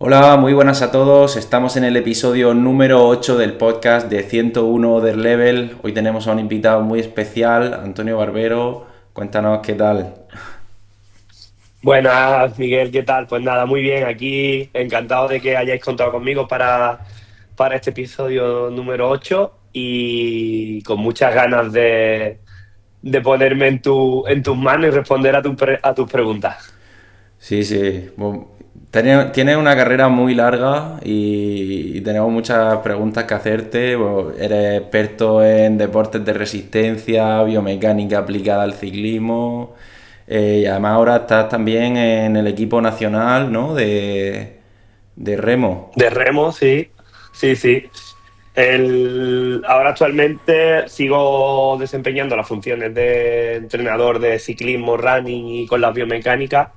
Hola, muy buenas a todos. Estamos en el episodio número 8 del podcast de 101 Other Level. Hoy tenemos a un invitado muy especial, Antonio Barbero. Cuéntanos qué tal. Buenas, Miguel, ¿qué tal? Pues nada, muy bien, aquí encantado de que hayáis contado conmigo para este episodio número 8 y con muchas ganas de ponerme en tus manos y responder a tus preguntas. Sí, sí. Bueno, tienes una carrera muy larga y tenemos muchas preguntas que hacerte. Bueno, eres experto en deportes de resistencia, biomecánica aplicada al ciclismo. Y además ahora estás también en el equipo nacional, ¿no? De remo. De remo, sí, sí, sí. Ahora actualmente sigo desempeñando las funciones de entrenador de ciclismo, running y con las biomecánicas,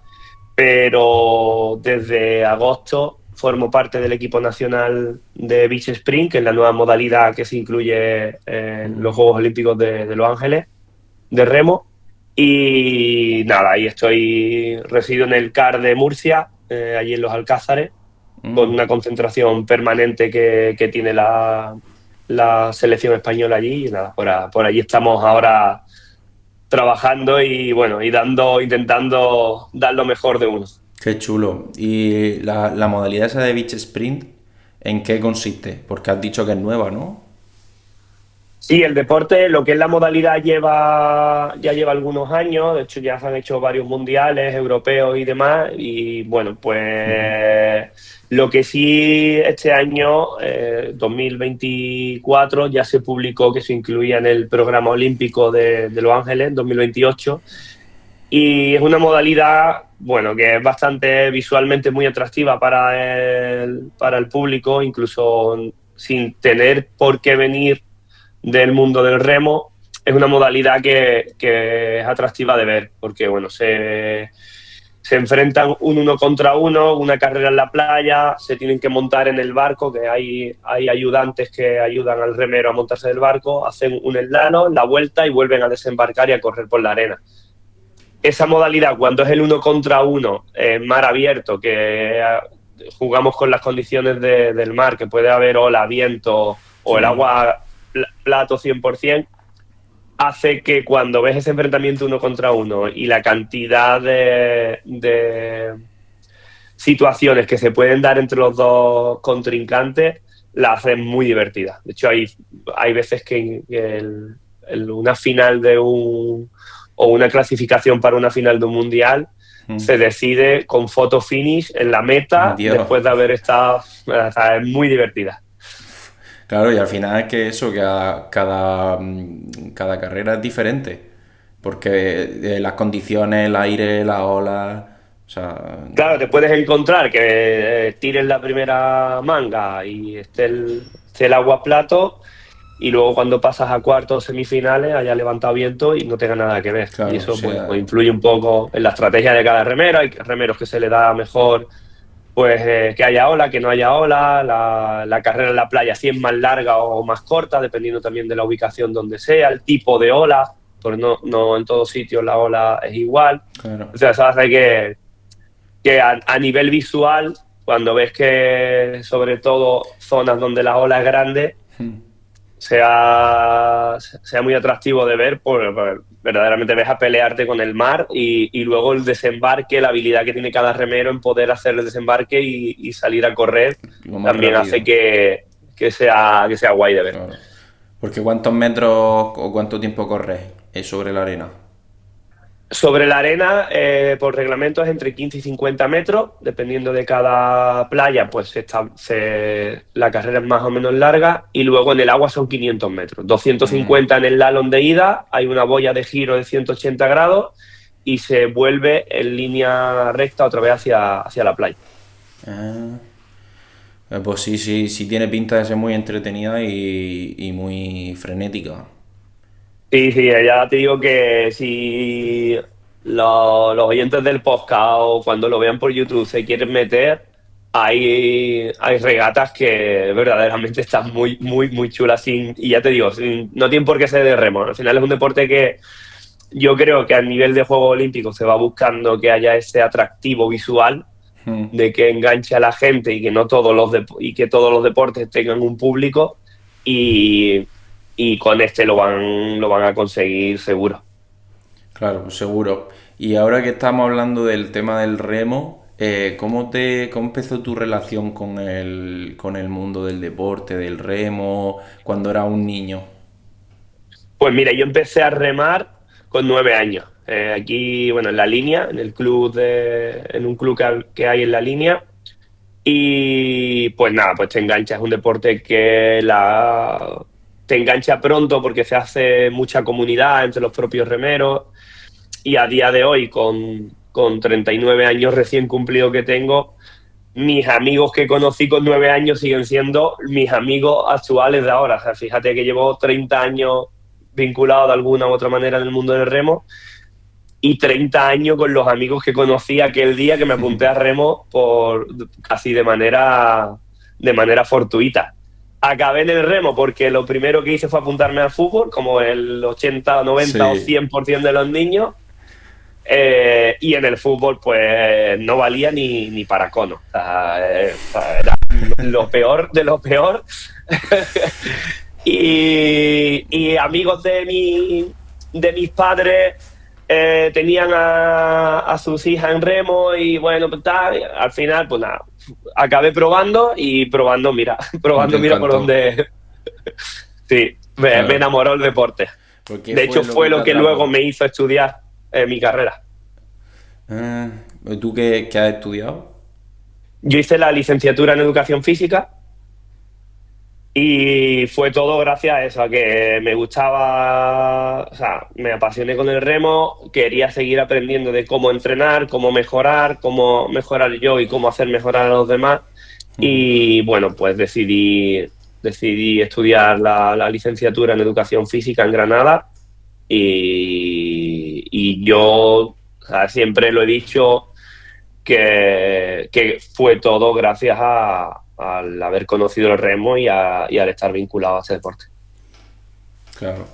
pero desde agosto formo parte del equipo nacional de Beach Sprint, que es la nueva modalidad que se incluye en los Juegos Olímpicos de Los Ángeles, de remo. Y nada, ahí resido en el CAR de Murcia, allí en Los Alcázares, con Mm. una concentración permanente que tiene la selección española allí. Y nada, por allí estamos ahora trabajando y bueno, intentando dar lo mejor de uno. Qué chulo. ¿Y la modalidad esa de Beach Sprint, en qué consiste? Porque has dicho que es nueva, ¿no? Sí, el deporte, lo que es la modalidad ya lleva algunos años, de hecho ya se han hecho varios mundiales europeos y demás, y bueno, pues lo que sí este año, 2024, ya se publicó que se incluía en el programa olímpico de Los Ángeles, 2028, y es una modalidad, bueno, que es bastante visualmente muy atractiva para el público, incluso sin tener por qué venir del mundo del remo. Es una modalidad que es atractiva de ver, porque bueno, se enfrentan un uno contra uno, una carrera en la playa, se tienen que montar en el barco, que hay ayudantes que ayudan al remero a montarse del barco, hacen un eslalo, la vuelta y vuelven a desembarcar y a correr por la arena. Esa modalidad, cuando es el uno contra uno, en mar abierto, que jugamos con las condiciones del mar, que puede haber ola, viento o el Sí. agua plato 100%, hace que cuando ves ese enfrentamiento uno contra uno y la cantidad de situaciones que se pueden dar entre los dos contrincantes, la hacen muy divertida. De hecho, hay veces que una final o una clasificación para una final de un mundial Mm. se decide con foto finish en la meta Dios. después de haber estado. O sea, es muy divertida. Claro, y al final es que eso, que cada carrera es diferente. Porque las condiciones, el aire, la ola. O sea. Claro, te puedes encontrar que tires la primera manga y esté el agua a plato, y luego cuando pasas a cuartos o semifinales haya levantado viento y no tenga nada que ver. Y Claro, o eso pues sea. influye un poco en la estrategia de cada remero. Hay remeros que se le da mejor pues que haya ola, que no haya ola, la carrera en la playa si es más larga o más corta, dependiendo también de la ubicación donde sea, el tipo de ola, porque no en todos sitios la ola es igual. Claro. O sea, eso hace que a nivel visual, cuando ves que sobre todo zonas donde la ola es grande, Mm. sea muy atractivo de ver, verdaderamente ves a pelearte con el mar y luego el desembarque, la habilidad que tiene cada remero en poder hacer el desembarque y salir a correr, Lo más también hace rápido. que sea guay de ver. Claro. Porque ¿cuántos metros o cuánto tiempo corres sobre la arena? Sobre la arena, por reglamento es entre 15 y 50 metros, dependiendo de cada playa, pues la carrera es más o menos larga, y luego en el agua son 500 metros, Mm. 250 en el slalom de ida, hay una boya de giro de 180 grados y se vuelve en línea recta otra vez hacia la playa. Ah. Pues sí, sí, sí tiene pinta de ser muy entretenida y muy frenética. Sí, sí, ya te digo que si los oyentes del podcast o cuando lo vean por YouTube se quieren meter, hay regatas que verdaderamente están muy, muy, muy chulas. Y ya te digo, no tienen por qué ser de remo. Al final es un deporte que yo creo que a nivel de Juegos Olímpicos se va buscando que haya ese atractivo visual Mm. de que enganche a la gente y que no todos y que todos los deportes tengan un público y, y con este lo van a conseguir seguro. Claro, seguro. Y ahora que estamos hablando del tema del remo, cómo empezó tu relación con el mundo del deporte, del remo, cuando eras un niño? Pues mira, yo empecé a remar con 9 años. Aquí, bueno, en la línea, en un club que hay en la línea. Y pues nada, pues te engancha. Es un deporte te engancha pronto porque se hace mucha comunidad entre los propios remeros. Y a día de hoy, con 39 años recién cumplido que tengo, mis amigos que conocí con 9 años siguen siendo mis amigos actuales de ahora. O sea, fíjate que llevo 30 años vinculado de alguna u otra manera en el mundo del remo y 30 años con los amigos que conocí aquel día que me apunté a remo por casi de manera fortuita. Acabé en el remo porque lo primero que hice fue apuntarme al fútbol, como el 80, 90 o Sí, 100% de los niños. Y en el fútbol, pues no valía ni para cono. O sea, era lo peor de lo peor. Y amigos de mis padres tenían a sus hijas en remo y bueno, pues, tal, al final, pues nada, acabé probando y probando, mira, y te probando, mira por encantó. dónde. Sí, me Claro. enamoró el deporte. ¿Por qué De fue hecho, lo fue que te lo que luego atrapó? me hizo estudiar mi carrera. Ah, ¿tú qué has estudiado? Yo hice la licenciatura en educación física y fue todo gracias a eso, a que me gustaba, o sea, me apasioné con el remo, quería seguir aprendiendo de cómo entrenar, cómo mejorar yo y cómo hacer mejorar a los demás. Ujú. Y bueno, pues decidí estudiar la licenciatura en educación física en Granada y yo, o sea, siempre lo he dicho que fue todo gracias al haber conocido el remo y al estar vinculado a ese deporte. Claro.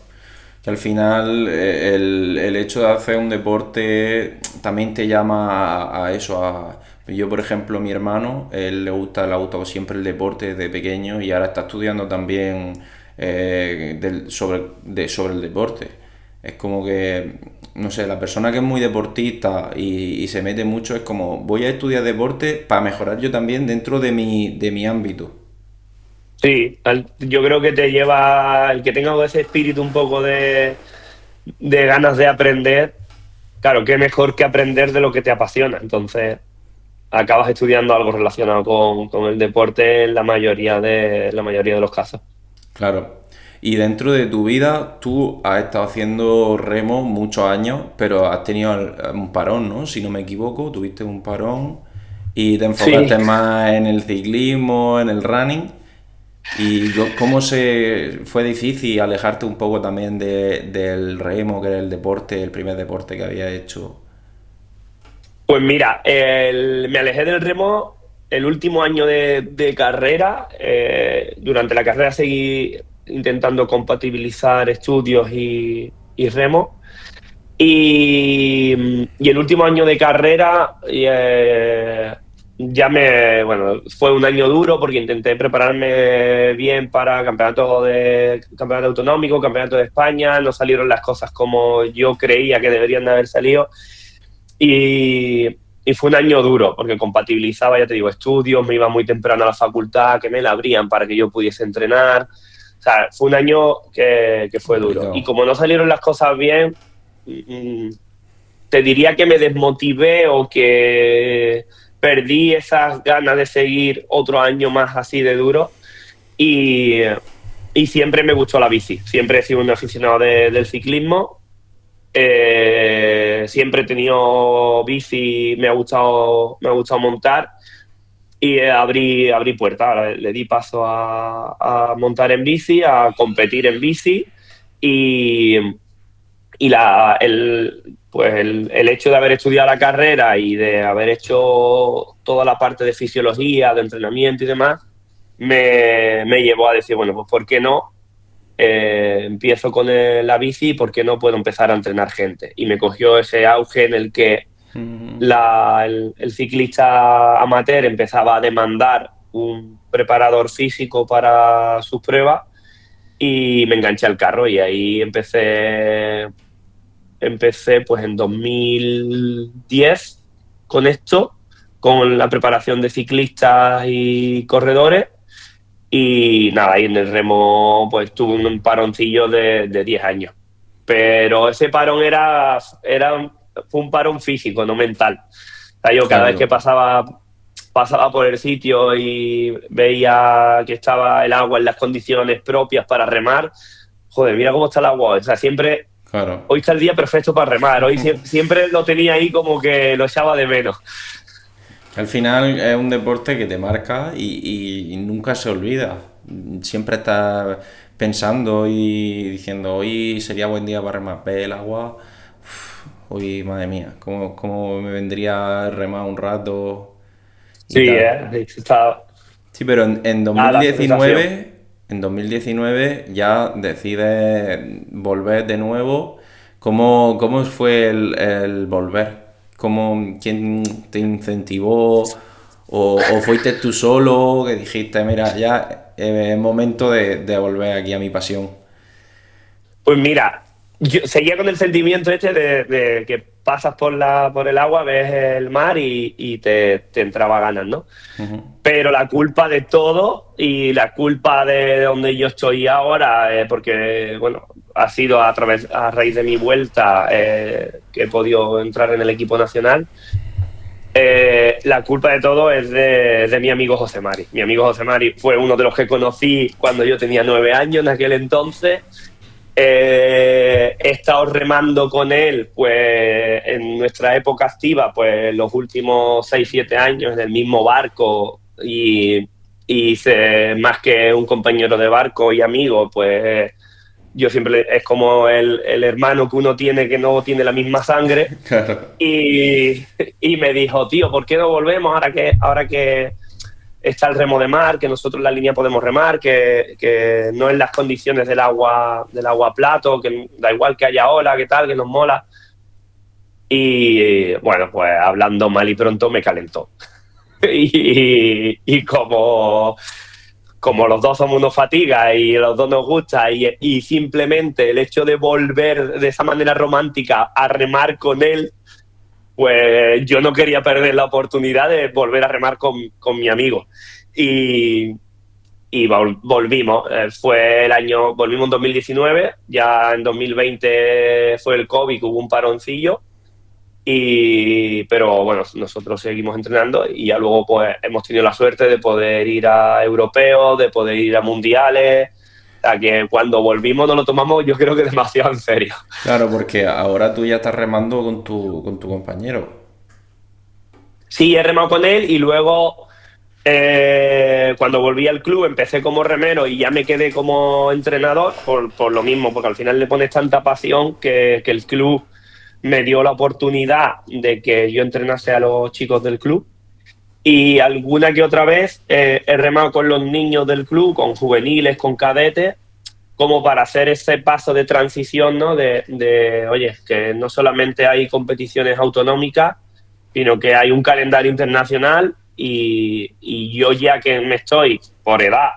Que al final el hecho de hacer un deporte también te llama a eso. Yo, por ejemplo, mi hermano, él le gusta, le ha gustado siempre el deporte desde pequeño y ahora está estudiando también sobre el deporte. Es como que, no sé, la persona que es muy deportista y se mete mucho es como, voy a estudiar deporte para mejorar yo también dentro de mi ámbito. Sí, yo creo que te lleva, el que tenga ese espíritu un poco de ganas de aprender, claro, qué mejor que aprender de lo que te apasiona. Entonces, acabas estudiando algo relacionado con el deporte en la mayoría de los casos. Claro. Y dentro de tu vida, tú has estado haciendo remo muchos años, pero has tenido un parón, ¿no? Si no me equivoco, tuviste un parón y te Sí, enfocaste más en el ciclismo, en el running. ¿Y cómo se fue difícil alejarte un poco también del remo, que era el deporte, el primer deporte que había hecho? pues mira, me alejé del remo el último año de carrera. Durante la carrera seguí intentando compatibilizar estudios y remo. Y el último año de carrera bueno, fue un año duro porque intenté prepararme bien para campeonato autonómico, campeonato de España, no salieron las cosas como yo creía que deberían de haber salido y, y fue un año duro porque compatibilizaba, ya te digo, estudios, me iba muy temprano a la facultad, que me la abrían para que yo pudiese entrenar. O sea, fue un año que fue duro. Y Complicado. como no salieron las cosas bien, mm, te diría que me desmotivé o que perdí esas ganas de seguir otro año más así de duro y, y siempre me gustó la bici, siempre he sido un aficionado del ciclismo, siempre he tenido bici, me ha gustado montar y abrí puertas, le di paso a montar en bici, a competir en bici y, el hecho de haber estudiado la carrera y de haber hecho toda la parte de fisiología, de entrenamiento y demás, me llevó a decir, bueno, pues ¿por qué no? Empiezo con la bici, ¿por qué no puedo empezar a entrenar gente? Y me cogió ese auge en el que Ujú. el ciclista amateur empezaba a demandar un preparador físico para sus pruebas y me enganché al carro y ahí empecé pues en 2010 con esto, con la preparación de ciclistas y corredores. Y nada, y en el remo pues tuve un paroncillo de 10 años. Pero ese parón fue un parón físico, no mental. O sea, yo cada vez que Claro. pasaba por el sitio y veía que estaba el agua en las condiciones propias para remar, joder, mira cómo está el agua. O sea, siempre, Claro. hoy está el día perfecto para remar. Hoy siempre lo tenía ahí como que lo echaba de menos. Al final es un deporte que te marca y nunca se olvida. Siempre estás pensando y diciendo, hoy sería buen día para remar, ve el agua. Uf, hoy, madre mía, cómo me vendría a remar un rato y Sí, tal. está Sí, pero en la sensación. 2019 ya decides volver de nuevo. ¿Cómo fue el volver? ¿Quién te incentivó? ¿O fuiste tú solo que dijiste, mira, ya es momento de volver aquí a mi pasión? Pues mira, yo seguía con el sentimiento este de que pasas por el agua, ves el mar y te entraba ganas, ¿no? Ujú. Pero la culpa de todo y la culpa de donde yo estoy ahora, porque, bueno, ha sido a raíz de mi vuelta que he podido entrar en el equipo nacional. La culpa de todo es de mi amigo José Mari. Mi amigo José Mari fue uno de los que conocí cuando yo tenía 9 años en aquel entonces. He estado remando con él pues en nuestra época activa, pues los últimos 6 7 años en el mismo barco y más que un compañero de barco y amigo, pues yo siempre es como el hermano que uno tiene que no tiene la misma sangre Claro. y, y me dijo, tío, ¿por qué no volvemos ahora que está el remo de mar, que nosotros en la línea podemos remar, que no en las condiciones del agua plato, que da igual que haya ola, que tal, que nos mola? Y bueno, pues hablando mal y pronto me calentó. Y como los dos somos unos fatigas y los dos nos gusta y simplemente el hecho de volver de esa manera romántica a remar con él, pues yo no quería perder la oportunidad de volver a remar con mi amigo. Y, volvimos. Volvimos en 2019, ya en 2020 fue el COVID, hubo un paroncillo, pero bueno, nosotros seguimos entrenando y ya luego pues hemos tenido la suerte de poder ir a europeos, de poder ir a mundiales. O sea que cuando volvimos nos lo tomamos yo creo que demasiado en serio. Claro, porque ahora tú ya estás remando con tu compañero. Sí, he remado con él y luego cuando volví al club empecé como remero y ya me quedé como entrenador por lo mismo, porque al final le pones tanta pasión que el club me dio la oportunidad de que yo entrenase a los chicos del club y alguna que otra vez he remado con los niños del club, con juveniles, con cadetes, como para hacer ese paso de transición, ¿no? Oye, que no solamente hay competiciones autonómicas, sino que hay un calendario internacional y yo ya que me estoy, por edad,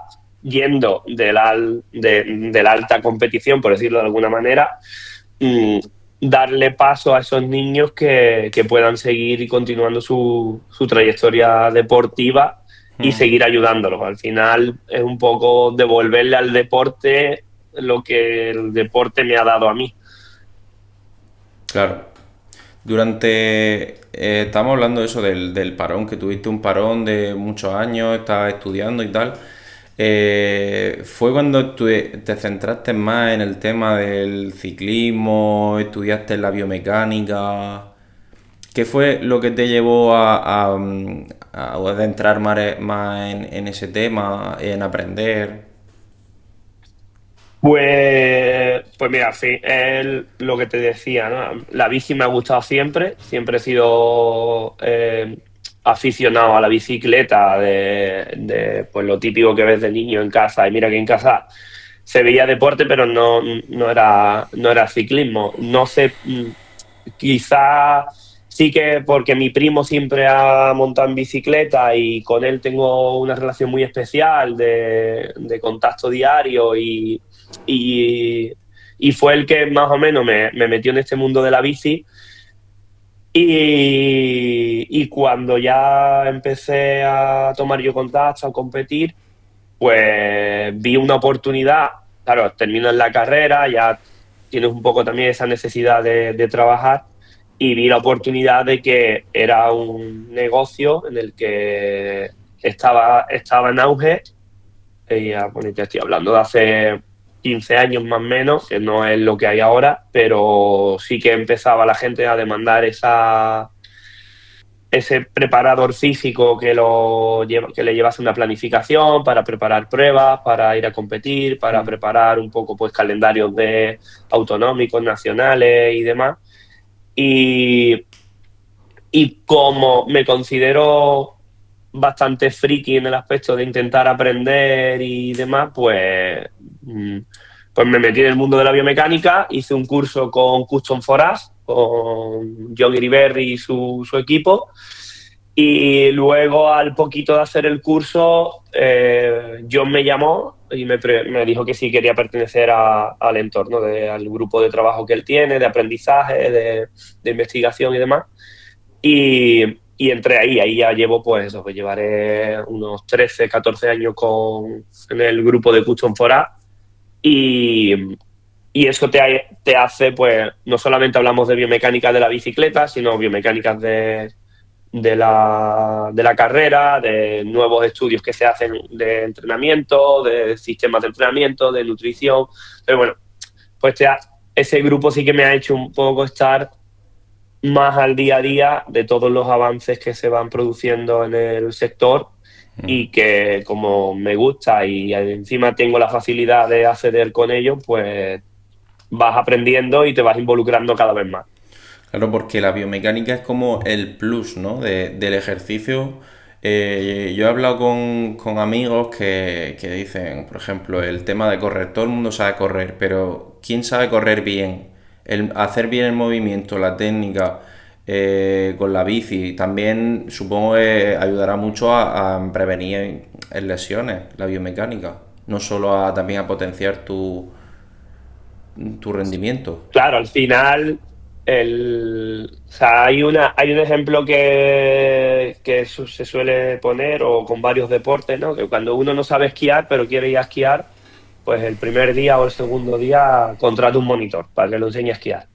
yendo de la alta competición, por decirlo de alguna manera, mm, darle paso a esos niños que puedan seguir y continuando su trayectoria deportiva y Mm. seguir ayudándolos. Al final es un poco devolverle al deporte lo que el deporte me ha dado a mí. Claro. Estamos hablando de eso, del parón, que tuviste un parón de muchos años, estabas estudiando y tal. ¿Fue cuando te centraste más en el tema del ciclismo, estudiaste la biomecánica? ¿Qué fue lo que te llevó a adentrar más en ese tema, en aprender? Pues mira, sí, es lo que te decía, ¿no? La bici me ha gustado siempre, siempre he sido aficionado a la bicicleta, pues lo típico que ves de niño en casa, y mira que en casa se veía deporte, pero no era ciclismo. No sé, quizá sí que porque mi primo siempre ha montado en bicicleta y con él tengo una relación muy especial de contacto diario y, y fue el que más o menos me metió en este mundo de la bici. Y cuando ya empecé a tomar yo contacto, a competir, pues vi una oportunidad. Claro, terminas la carrera, ya tienes un poco también esa necesidad de trabajar, y vi la oportunidad de que era un negocio en el que estaba en auge. Y ya, bueno, te estoy hablando de hace 15 años más o menos, que no es lo que hay ahora, pero sí que empezaba la gente a demandar ese preparador físico que le llevase una planificación para preparar pruebas, para ir a competir, para preparar un poco pues calendarios de autonómicos, nacionales y demás. Y, y como me considero bastante friki en el aspecto de intentar aprender y demás, pues me metí en el mundo de la biomecánica, hice un curso con Custom for Us, con John Iriberri y su equipo, y luego al poquito de hacer el curso, John me llamó y me dijo que sí quería pertenecer al entorno, al grupo de trabajo que él tiene, de aprendizaje, de investigación y demás. Y entré ahí ya llevo pues eso, que llevaré unos 13, 14 años en el grupo de Custom for Us, y, y eso te hace, pues no solamente hablamos de biomecánica de la bicicleta, sino biomecánicas de la carrera, de nuevos estudios que se hacen de entrenamiento, de sistemas de entrenamiento, de nutrición. Pero bueno, pues ese grupo sí que me ha hecho un poco estar más al día a día de todos los avances que se van produciendo en el sector, y que como me gusta y encima tengo la facilidad de acceder con ellos, pues vas aprendiendo y te vas involucrando cada vez más. Claro, porque la biomecánica es como el plus, ¿no? Del ejercicio. Yo he hablado con amigos que dicen, por ejemplo, el tema de correr. Todo el mundo sabe correr, pero ¿quién sabe correr bien? El hacer bien el movimiento, la técnica, con la bici, también supongo que ayudará mucho a prevenir lesiones, la biomecánica. No solo también a potenciar tu rendimiento. Claro, al final, o sea, hay un ejemplo que se suele poner, o con varios deportes, ¿no? Que cuando uno no sabe esquiar, pero quiere ir a esquiar, pues el primer día o el segundo día contrata un monitor para que lo enseñe a esquiar.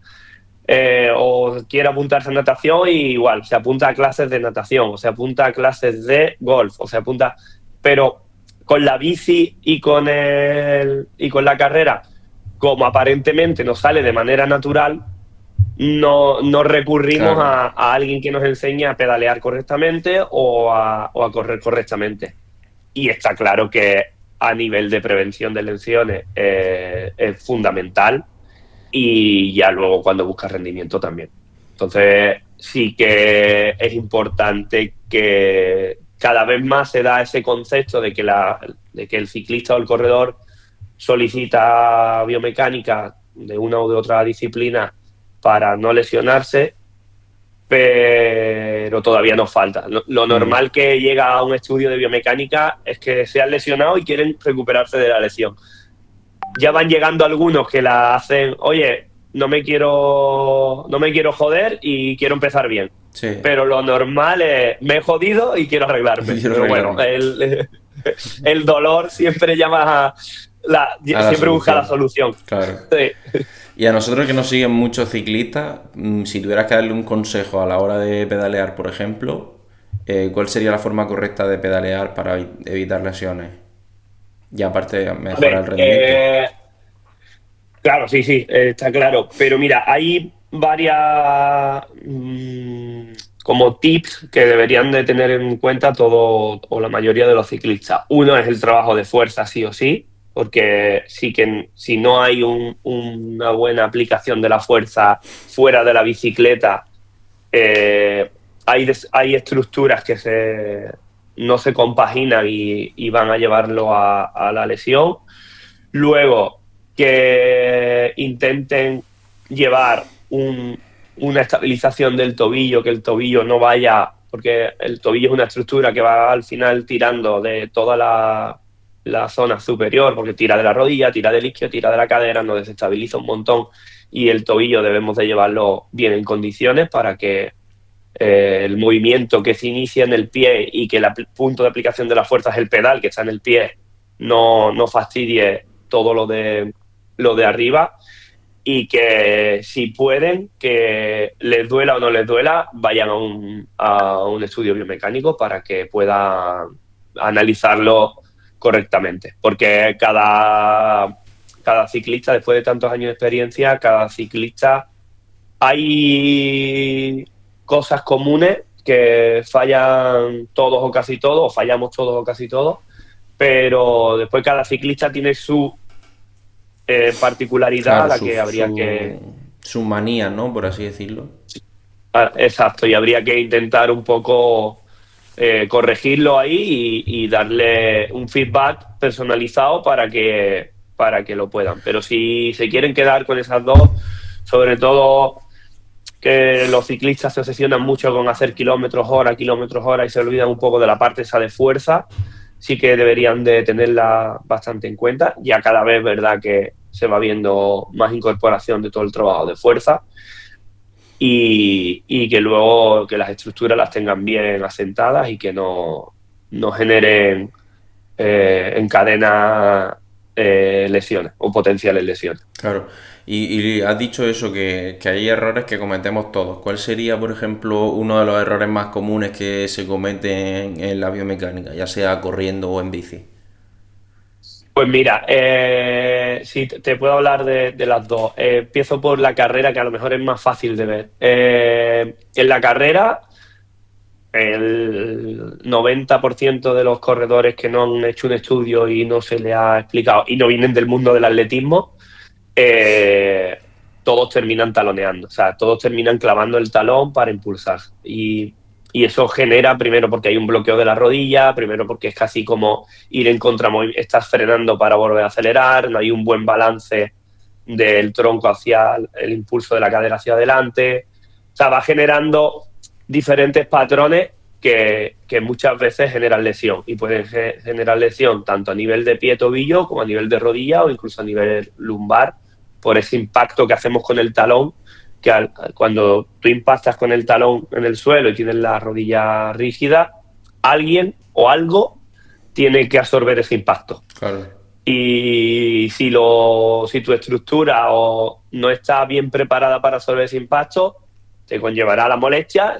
O quiere apuntarse a natación, y igual, se apunta a clases de natación, o se apunta a clases de golf, o se apunta. Pero con la bici y con la carrera, como aparentemente nos sale de manera natural, no recurrimos Claro. a alguien que nos enseñe a pedalear correctamente o a correr correctamente. Y está claro que a nivel de prevención de lesiones es fundamental, y ya luego cuando buscas rendimiento también. Entonces sí que es importante que cada vez más se da ese concepto de que el ciclista o el corredor solicita biomecánica de una u de otra disciplina para no lesionarse, pero todavía nos falta. Lo Mm. normal que llega a un estudio de biomecánica es que se han lesionado y quieren recuperarse de la lesión. Ya van llegando algunos que la hacen, oye, no me quiero joder y quiero empezar bien. Sí. Pero lo normal es, me he jodido y quiero arreglarme. Quiero Pero bueno, arreglarme. el dolor siempre llama A la siempre busca la solución. solución. Claro. Sí. Y a nosotros que nos siguen muchos ciclistas, si tuvieras que darle un consejo a la hora de pedalear, por ejemplo, ¿cuál sería la forma correcta de pedalear para evitar lesiones? Y aparte, A mejorar el ver, rendimiento. claro, sí, sí, está claro. Pero mira, hay varias como tips que deberían de tener en cuenta todo o la mayoría de los ciclistas. Uno es el trabajo de fuerza, sí o sí, porque sí que si no hay una buena aplicación de la fuerza fuera de la bicicleta, eh, hay estructuras que no se compaginan y van a llevarlo a la lesión. Luego, que intenten llevar una estabilización del tobillo, que el tobillo no vaya, porque el tobillo es una estructura que va al final tirando de toda la zona superior, porque tira de la rodilla, tira del isquio, tira de la cadera, nos desestabiliza un montón y el tobillo debemos de llevarlo bien en condiciones para que el movimiento que se inicia en el pie y que el punto de aplicación de la fuerza es el pedal que está en el pie, no fastidie todo lo de arriba, y que si pueden, que les duela o no les duela, vayan a un estudio biomecánico para que puedan analizarlo correctamente. Porque cada ciclista, después de tantos años de experiencia, cada ciclista hay cosas comunes que fallan todos o casi todos, o fallamos todos o casi todos, pero después cada ciclista tiene su particularidad a Claro, la que habría que... su manía, ¿no? Por así decirlo. Exacto, y habría que intentar un poco corregirlo ahí y darle un feedback personalizado para que lo puedan. Pero si se quieren quedar con esas dos, sobre todo que los ciclistas se obsesionan mucho con hacer kilómetros hora y se olvidan un poco de la parte esa de fuerza, sí que deberían de tenerla bastante en cuenta. Ya cada vez, verdad, que se va viendo más incorporación de todo el trabajo de fuerza y que luego que las estructuras las tengan bien asentadas y que no generen en cadena lesiones o potenciales lesiones. Claro. Y has dicho eso, que hay errores que cometemos todos. ¿Cuál sería, por ejemplo, uno de los errores más comunes que se cometen en la biomecánica, ya sea corriendo o en bici? Pues mira, sí, te puedo hablar de las dos. Empiezo por la carrera, que a lo mejor es más fácil de ver. En la carrera, el 90% de los corredores que no han hecho un estudio y no se les ha explicado y no vienen del mundo del atletismo, eh, todos terminan taloneando. O sea, todos terminan clavando el talón para impulsar. Y eso genera, primero, porque hay un bloqueo de la rodilla, primero, porque es casi como ir en contramovimiento, estás frenando para volver a acelerar, no hay un buen balance del tronco hacia el impulso de la cadera hacia adelante. O sea, va generando diferentes patrones que muchas veces generan lesión y pueden generar lesión tanto a nivel de pie-tobillo como a nivel de rodilla o incluso a nivel lumbar por ese impacto que hacemos con el talón, que cuando tú impactas con el talón en el suelo y tienes la rodilla rígida, alguien o algo tiene que absorber ese impacto. Claro. Y si tu estructura no está bien preparada para absorber ese impacto, te conllevará a la molestia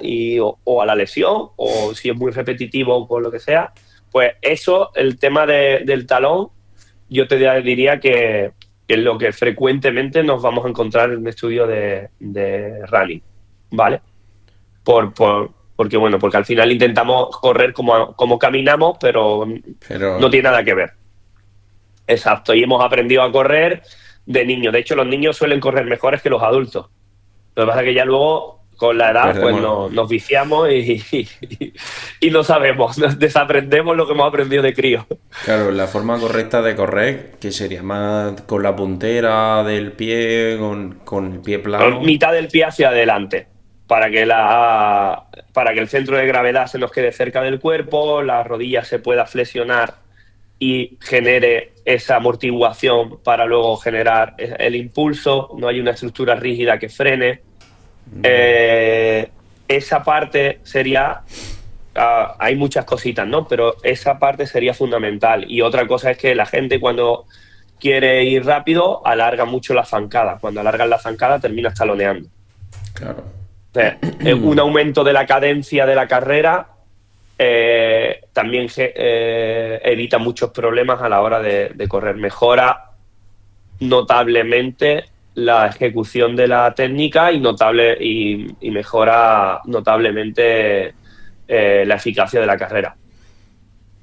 o a la lesión, o si es muy repetitivo o por lo que sea, pues eso, el tema del talón, yo te diría que es lo que frecuentemente nos vamos a encontrar en un estudio de running, ¿vale? Porque, bueno, porque al final intentamos correr como caminamos, pero no Pero, tiene nada que ver. Exacto, y hemos aprendido a correr de niños. De hecho, los niños suelen correr mejores que los adultos. Lo que pasa es que ya luego, con la edad, pues perdemos. nos viciamos y no sabemos, nos desaprendemos lo que hemos aprendido de crío. Claro, la forma correcta de correr, que sería más con la puntera del pie, con el pie plano. Mitad del pie hacia adelante, para que el centro de gravedad se nos quede cerca del cuerpo, la rodilla se pueda flexionar y genere esa amortiguación para luego generar el impulso, no hay una estructura rígida que frene. Esa parte sería, hay muchas cositas, ¿no? Pero esa parte sería fundamental. Y otra cosa es que la gente cuando quiere ir rápido alarga mucho la zancada. Cuando alargan la zancada terminas taloneando. Claro. O sea, un aumento de la cadencia de la carrera también evita muchos problemas a la hora de correr. Mejora notablemente la ejecución de la técnica y mejora notablemente la eficacia de la carrera.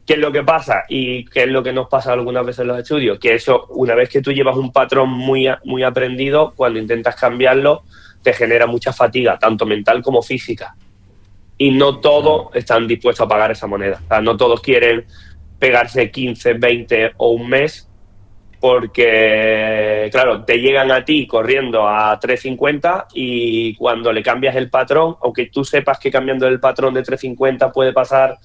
¿Qué es lo que pasa? ¿Y qué es lo que nos pasa algunas veces en los estudios? Que eso, una vez que tú llevas un patrón muy aprendido, cuando intentas cambiarlo, te genera mucha fatiga, tanto mental como física. Y no todos están dispuestos a pagar esa moneda. O sea, no todos quieren pegarse 15, 20 o un mes porque, claro, te llegan a ti corriendo a 3.50 y cuando le cambias el patrón, aunque tú sepas que cambiando el patrón de 3.50 puede pasar,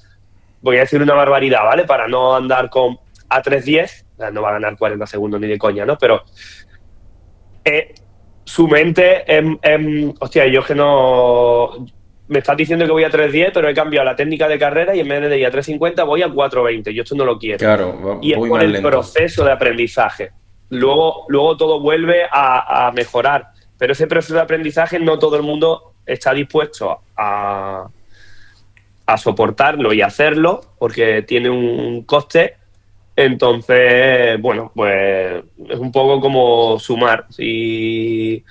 voy a decir una barbaridad, ¿vale? Para no andar con a 3.10, o sea, no va a ganar 40 segundos ni de coña, ¿no? Pero su mente, hostia, yo es que no... Me estás diciendo que voy a 3.10, pero he cambiado la técnica de carrera y en vez de ir a 3.50 voy a 4.20. Yo esto no lo quiero. Claro, Y es voy por más el lento. proceso de aprendizaje. Luego todo vuelve a mejorar. Pero ese proceso de aprendizaje no todo el mundo está dispuesto a soportarlo y hacerlo porque tiene un coste. Entonces, bueno, pues es un poco como sumar. Si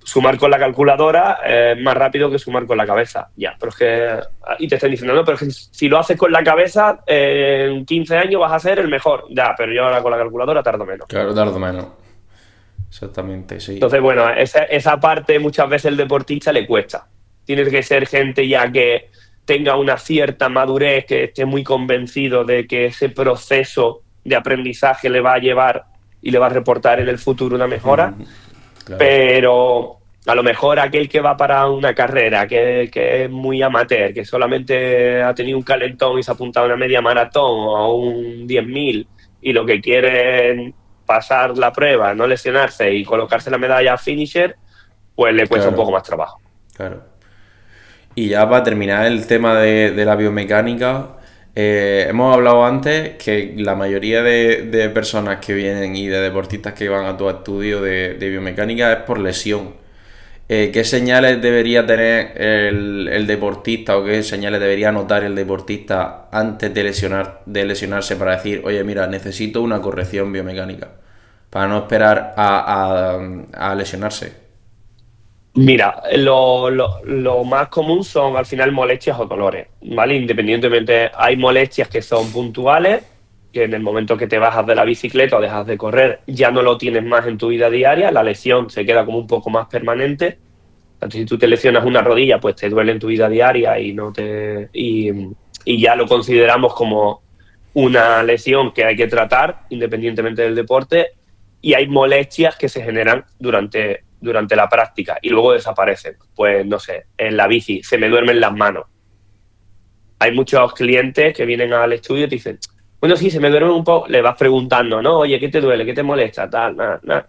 sumar con la calculadora es más rápido que sumar con la cabeza. Ya, pero es que... Y te están diciendo, no, pero es que si lo haces con la cabeza, en 15 años vas a ser el mejor. Ya, pero yo ahora con la calculadora tardo menos. Claro, tardo menos. Exactamente, sí. Entonces, bueno, esa parte muchas veces el deportista le cuesta. Tienes que ser gente ya que tenga una cierta madurez, que esté muy convencido de que ese proceso de aprendizaje le va a llevar y le va a reportar en el futuro una mejora. Claro. Pero a lo mejor aquel que va para una carrera, que es muy amateur, que solamente ha tenido un calentón y se ha apuntado a una media maratón o a un 10.000 y lo que quiere es pasar la prueba, no lesionarse y colocarse la medalla finisher, pues le cuesta un poco más trabajo. Claro. Y ya para terminar el tema de la biomecánica, hemos hablado antes que la mayoría de personas que vienen y de deportistas que van a tu estudio de biomecánica es por lesión. ¿Qué señales debería tener el deportista o qué señales debería notar el deportista antes de lesionarse para decir, oye, mira, necesito una corrección biomecánica? Para no esperar a lesionarse. Mira, lo más común son al final molestias o dolores, ¿vale? Independientemente, hay molestias que son puntuales, que en el momento que te bajas de la bicicleta o dejas de correr ya no lo tienes más en tu vida diaria, la lesión se queda como un poco más permanente. Entonces, si tú te lesionas una rodilla, pues te duele en tu vida diaria y ya lo consideramos como una lesión que hay que tratar independientemente del deporte, y hay molestias que se generan durante la práctica y luego desaparecen. Pues no sé, en la bici se me duermen las manos. Hay muchos clientes que vienen al estudio y te dicen, bueno, sí, se me duermen un poco, le vas preguntando, ¿no? Oye, ¿qué te duele? ¿Qué te molesta? Tal, nada, nada.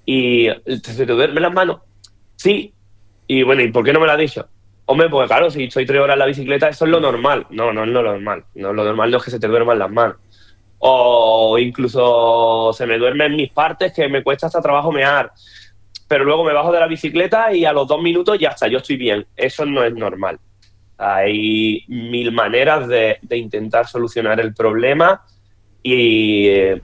Y ¿se te duermen las manos? Sí. Y bueno, ¿y por qué no me lo has dicho? Hombre, pues claro, si estoy 3 horas en la bicicleta, eso es lo normal. No, no es lo normal. No, lo normal no es que se te duerman las manos. O incluso se me duermen mis partes, que me cuesta hasta trabajo mear. Pero luego me bajo de la bicicleta y a los 2 minutos ya está, yo estoy bien. Eso no es normal. Hay 1000 maneras de intentar solucionar el problema y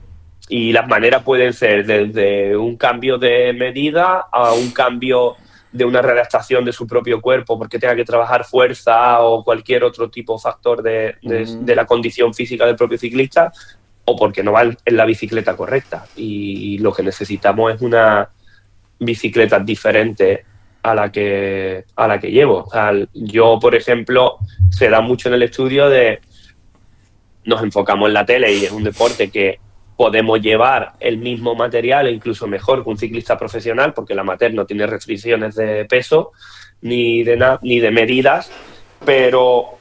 las maneras pueden ser desde un cambio de medida a un cambio de una readaptación de su propio cuerpo porque tenga que trabajar fuerza o cualquier otro tipo de factor de la condición física del propio ciclista, o porque no va en la bicicleta correcta. Y lo que necesitamos es una bicicleta diferente a la que llevo. O sea, yo, por ejemplo, se da mucho en el estudio de nos enfocamos en la tele y es un deporte que podemos llevar el mismo material e incluso mejor que un ciclista profesional, porque el amateur no tiene restricciones de peso ni de medidas, pero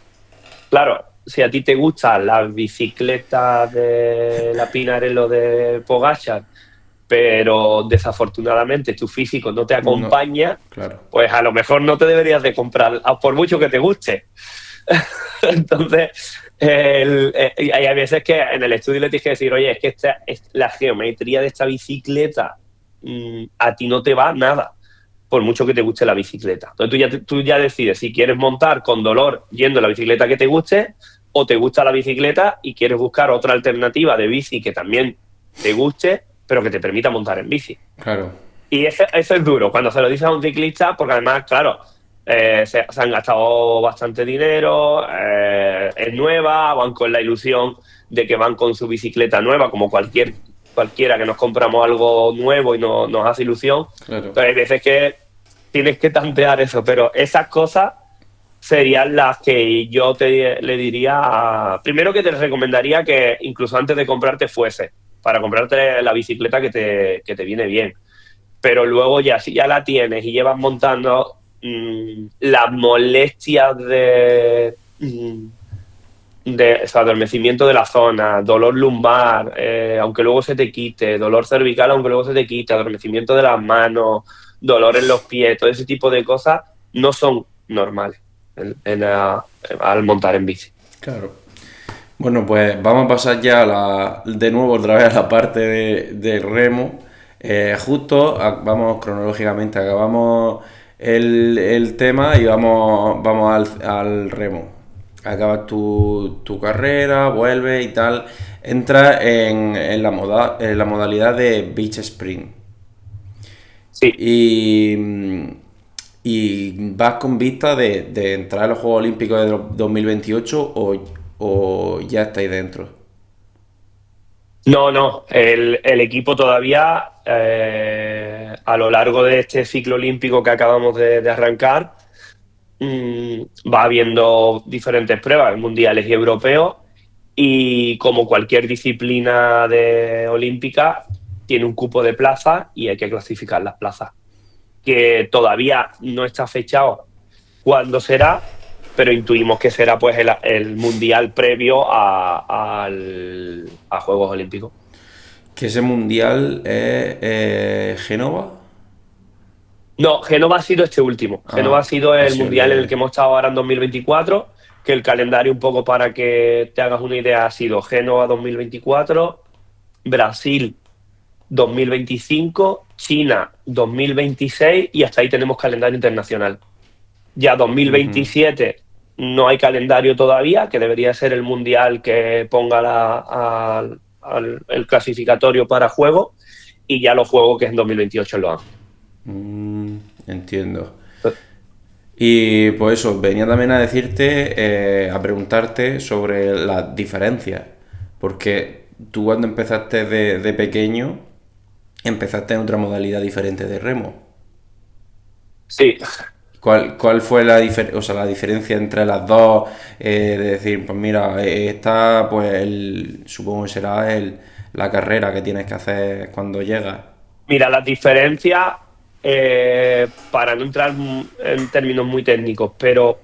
claro, si a ti te gusta la bicicleta de la Pinarello de Pogačar, pero desafortunadamente tu físico no te acompaña, No, claro. pues a lo mejor no te deberías de comprar, por mucho que te guste. Entonces, hay veces que en el estudio le tienes que decir, oye, es que la geometría de esta bicicleta a ti no te va nada, por mucho que te guste la bicicleta. Entonces tú ya decides si quieres montar con dolor yendo a la bicicleta que te guste, o te gusta la bicicleta y quieres buscar otra alternativa de bici que también te guste, pero que te permita montar en bici. Claro. Y eso es duro cuando se lo dices a un ciclista, porque además, claro, se han gastado bastante dinero, es nueva, van con la ilusión de que van con su bicicleta nueva, como cualquiera que nos compramos algo nuevo y nos hace ilusión. Claro. Entonces hay veces que tienes que tantear eso, pero esas cosas serían las que yo le diría primero que te recomendaría que incluso antes de comprarte fuese para comprarte la bicicleta que te viene bien. Pero luego ya, si ya la tienes y llevas montando, las molestias de o sea, adormecimiento de la zona, dolor lumbar, aunque luego se te quite, dolor cervical, aunque luego se te quite, adormecimiento de las manos, dolor en los pies, todo ese tipo de cosas no son normales al montar en bici. Claro. Bueno, pues vamos a pasar ya de nuevo otra vez a la parte del remo. Vamos cronológicamente, acabamos el tema y vamos al remo. Acabas tu carrera, vuelves y tal. Entras en la modalidad de beach sprint. Sí. Y vas con vista de entrar a los Juegos Olímpicos de 2028 o ya estáis dentro. No. El equipo todavía, a lo largo de este ciclo olímpico que acabamos de arrancar, va habiendo diferentes pruebas, mundiales y europeos, y como cualquier disciplina olímpica, tiene un cupo de plazas y hay que clasificar las plazas, que todavía no está fechado cuándo será, pero intuimos que será pues el mundial previo a Juegos Olímpicos. ¿Que ese mundial es Génova? No, Génova ha sido este último. Génova ha sido ha el sido mundial en el que hemos estado ahora en 2024, que el calendario, un poco para que te hagas una idea, ha sido Génova 2024, Brasil 2025, China 2026 y hasta ahí tenemos calendario internacional. Ya 2027 no hay calendario todavía, que debería ser el mundial que ponga el clasificatorio para juegos, y ya los juegos que es en 2028 en Los Ángeles. Entiendo. Y pues eso, venía también a decirte, a preguntarte sobre las diferencias, porque tú cuando empezaste de pequeño, empezaste en otra modalidad diferente de remo. Sí. ¿Cuál fue la diferencia entre las dos? De decir, pues mira, esta, pues supongo que será la carrera que tienes que hacer cuando llegas. Mira, las diferencias, para no entrar en términos muy técnicos, pero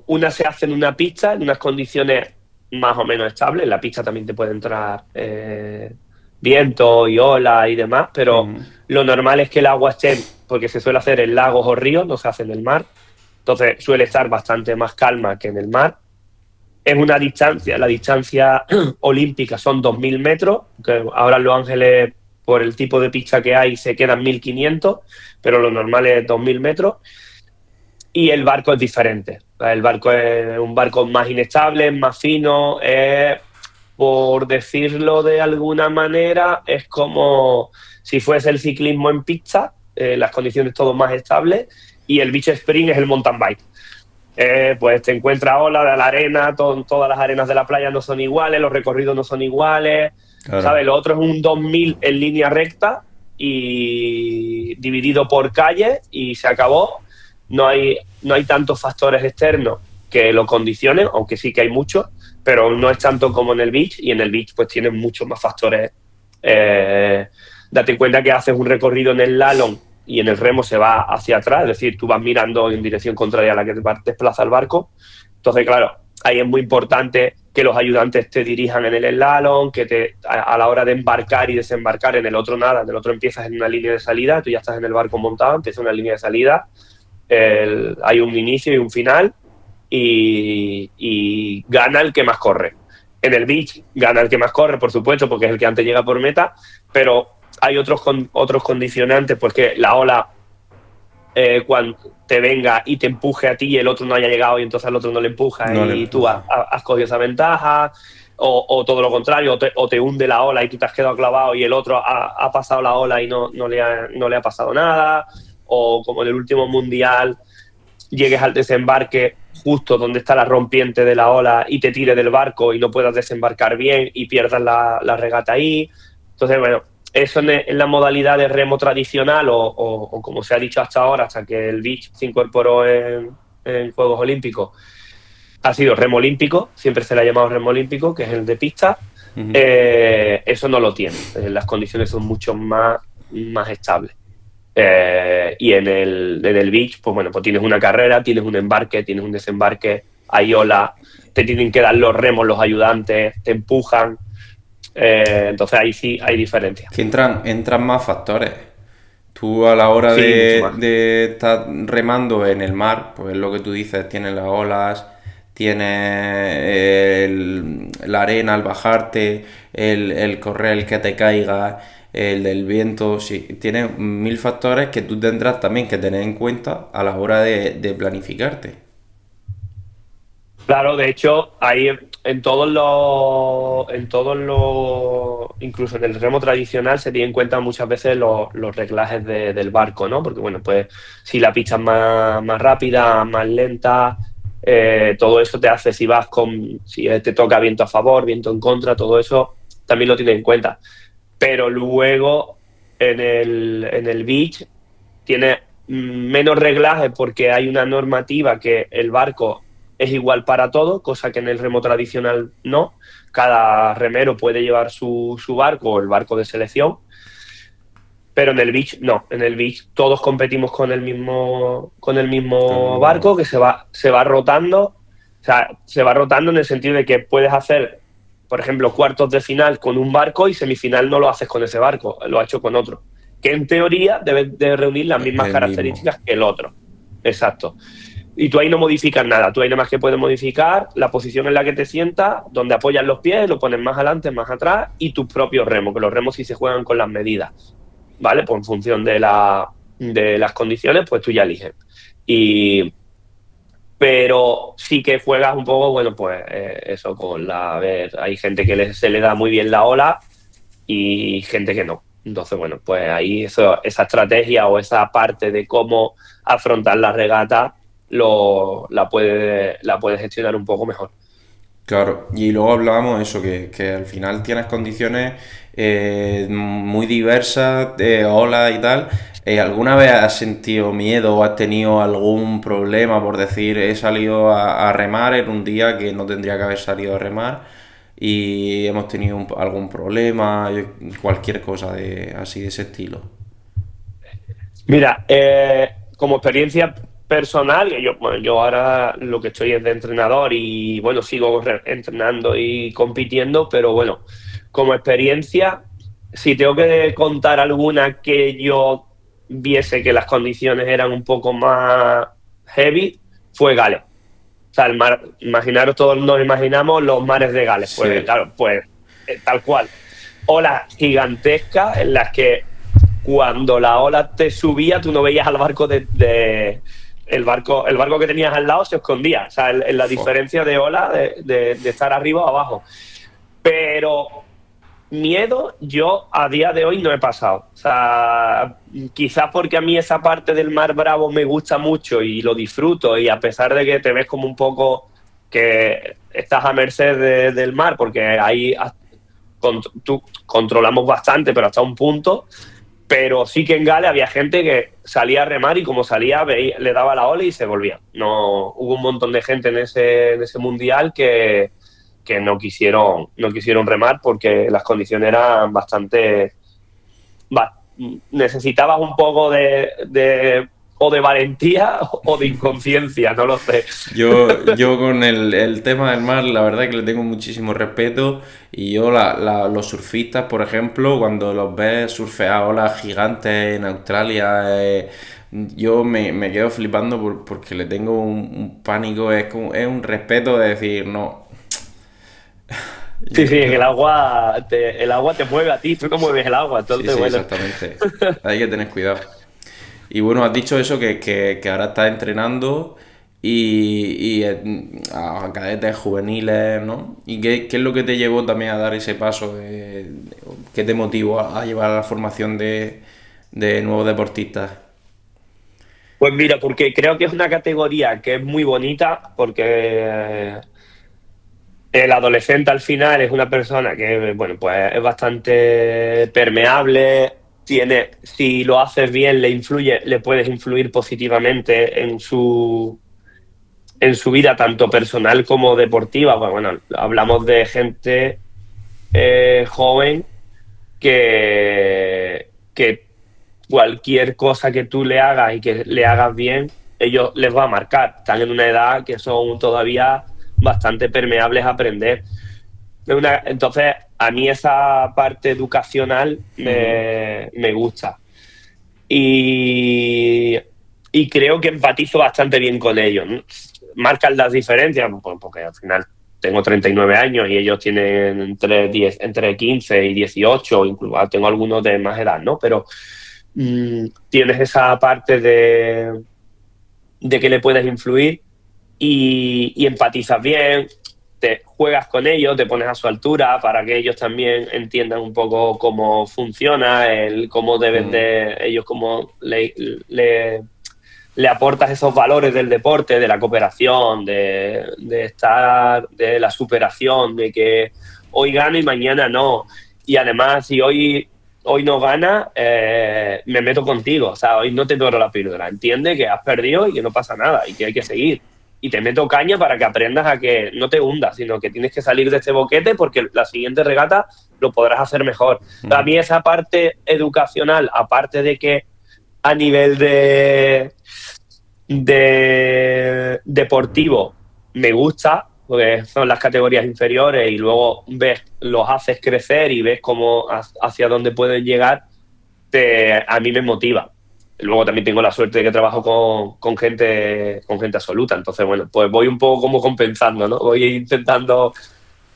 unas se hacen en una pista, en unas condiciones más o menos estables. En la pista también te puede entrar viento y ola y demás, pero lo normal es que el agua esté, porque se suele hacer en lagos o ríos, no se hace en el mar, entonces suele estar bastante más calma que en el mar. Es una distancia, la distancia olímpica son 2.000 metros, que ahora en Los Ángeles, por el tipo de pista que hay, se quedan 1.500, pero lo normal es 2.000 metros. Y el barco es diferente. El barco es un barco más inestable, más fino, por decirlo de alguna manera, es como si fuese el ciclismo en pista, las condiciones todo más estables, y el beach sprint es el mountain bike. Pues te encuentras olas de la arena, todas las arenas de la playa no son iguales, los recorridos no son iguales, claro. ¿Sabes? Lo otro es un 2.000 en línea recta y dividido por calles y se acabó. No hay tantos factores externos que lo condicionen, aunque sí que hay muchos, pero no es tanto como en el beach, y en el beach pues tienes muchos más factores. Date cuenta que haces un recorrido en el slalom y en el remo se va hacia atrás, es decir, tú vas mirando en dirección contraria a la que te desplaza el barco. Entonces, claro, ahí es muy importante que los ayudantes te dirijan en el slalom, que a la hora de embarcar y desembarcar, en el otro nada, en el otro empiezas en una línea de salida, tú ya estás en el barco montado, empieza una línea de salida, hay un inicio y un final, y gana el que más corre. En el beach gana el que más corre, por supuesto, porque es el que antes llega por meta, pero hay otros condicionantes, pues que la ola, cuando te venga y te empuje a ti y el otro no haya llegado y entonces al otro no le empuja, tú has cogido esa ventaja, o todo lo contrario, o te hunde la ola y tú te has quedado clavado y el otro ha pasado la ola y no le ha pasado nada, o como en el último mundial llegues al desembarque justo donde está la rompiente de la ola y te tire del barco y no puedas desembarcar bien y pierdas la regata ahí. Entonces, bueno, eso en la modalidad de remo tradicional o como se ha dicho hasta ahora, hasta que el beach se incorporó en Juegos Olímpicos, ha sido remo olímpico, siempre se le ha llamado remo olímpico, que es el de pista, Ujú. Eso no lo tiene. Las condiciones son mucho más estables. Y en el beach, pues bueno, pues tienes una carrera, tienes un embarque, tienes un desembarque, hay olas, te tienen que dar los remos, los ayudantes, te empujan. Entonces ahí sí hay diferencias. Que entran más factores. Tú a la hora Sí, mucho más. de estar remando en el mar, pues lo que tú dices, tienes las olas, tienes la arena al bajarte, el correr, el que te caiga, el del viento, sí, tienes mil factores que tú tendrás también que tener en cuenta a la hora de planificarte. Claro, de hecho, ahí incluso en el remo tradicional se tiene en cuenta muchas veces los reglajes del barco, ¿no? Porque, bueno, pues si la pista es más rápida, más lenta, todo eso te hace, si te toca viento a favor, viento en contra, todo eso también lo tienes en cuenta. Pero luego en el beach tiene menos reglajes porque hay una normativa que el barco es igual para todo, cosa que en el remo tradicional no. Cada remero puede llevar su barco o el barco de selección, pero en el beach no. En el beach todos competimos con el Con el mismo mismo barco barco. que se va rotando. O sea, se va rotando en el sentido de que puedes hacer, por ejemplo, cuartos de final con un barco y semifinal no lo haces con ese barco, lo has hecho con otro. Que en teoría debe de reunir las mismas El mismo. características que el otro. Exacto. Y tú ahí no modificas nada, tú ahí nada más que puedes modificar la posición en la que te sientas, donde apoyas los pies, lo pones más adelante, más atrás y tus propios remos, que los remos sí se juegan con las medidas, ¿vale? Pues en función de las condiciones, pues tú ya eliges. Y, pero sí que juegas un poco, bueno, pues eso con a ver, hay gente que se le da muy bien la ola y gente que no. Entonces, bueno, pues ahí esa estrategia o esa parte de cómo afrontar la regata la puede gestionar un poco mejor. Claro, y luego hablábamos eso, que al final tienes condiciones muy diversas, de olas y tal. ¿Alguna vez has sentido miedo o has tenido algún problema por decir he salido a remar en un día que no tendría que haber salido a remar y hemos tenido algún problema, cualquier cosa así de ese estilo? Mira, como experiencia personal, bueno, yo ahora lo que estoy es de entrenador y bueno, sigo entrenando y compitiendo, pero bueno, como experiencia, si tengo que contar alguna que yo viese que las condiciones eran un poco más heavy, fue Gales. O sea, el mar, imaginaros, todos nos imaginamos los mares de Gales, pues Sí, claro, pues tal cual. Olas gigantescas en las que cuando la ola te subía, tú no veías al barco el barco que tenías al lado se escondía. O sea, en la fo, diferencia de ola de estar arriba o abajo. Pero miedo yo a día de hoy no he pasado. O sea, quizás porque a mí esa parte del Mar Bravo me gusta mucho y lo disfruto y a pesar de que te ves como un poco que estás a merced del mar, porque ahí controlamos bastante, pero hasta un punto, pero sí que en Gales había gente que salía a remar y como salía le daba la ola y se volvía. No, hubo un montón de gente en ese mundial que no quisieron remar porque las condiciones eran bastante... necesitabas un poco o de valentía o de inconsciencia, no lo sé. yo con el tema del mar, la verdad que le tengo muchísimo respeto. Y yo, los surfistas, por ejemplo, cuando los ves surfear olas gigantes en Australia, yo me quedo flipando porque le tengo un pánico, es un respeto de decir, no. Sí, sí, Yo- el agua te mueve a ti, tú no mueves el agua, sí, entonces sí, bueno. exactamente. Hay que tener cuidado. Y bueno, has dicho eso, que ahora estás entrenando a cadetes juveniles, ¿no? ¿Y qué es lo que te llevó también a dar ese paso? ¿Qué te motivó a llevar a la formación de nuevos deportistas? Pues mira, porque creo que es una categoría que es muy bonita, porque el adolescente al final es una persona que, bueno, pues es bastante permeable, si lo haces bien, le puedes influir positivamente en su vida, tanto personal como deportiva. Bueno, hablamos de gente joven que cualquier cosa que tú le hagas y que le hagas bien, ellos les va a marcar. Están en una edad que son todavía bastante permeables a aprender. Entonces, a mí esa parte educacional me gusta. Y, y creo que empatizo bastante bien con ellos, ¿no? Marcan las diferencias, pues, porque al final tengo 39 años y ellos tienen entre 15 y 18, incluso tengo algunos de más edad, ¿no? Pero tienes esa parte de que le puedes influir y empatizas bien, te juegas con ellos, te pones a su altura para que ellos también entiendan un poco cómo funciona, cómo deben de ellos, cómo le aportas esos valores del deporte, de la cooperación, de estar, de la superación, de que hoy gano y mañana no. Y además, si hoy no gana, me meto contigo. O sea, hoy no te doro la píldora. Entiende que has perdido y que no pasa nada y que hay que seguir. Y te meto caña para que aprendas a que no te hundas, sino que tienes que salir de este boquete porque la siguiente regata lo podrás hacer mejor. A mí esa parte educacional, aparte de que a nivel de deportivo me gusta, porque son las categorías inferiores y luego los haces crecer y ves cómo hacia dónde pueden llegar, a mí me motiva. Luego también tengo la suerte de que trabajo con gente absoluta, entonces bueno, pues voy un poco como compensando, ¿no? Voy intentando,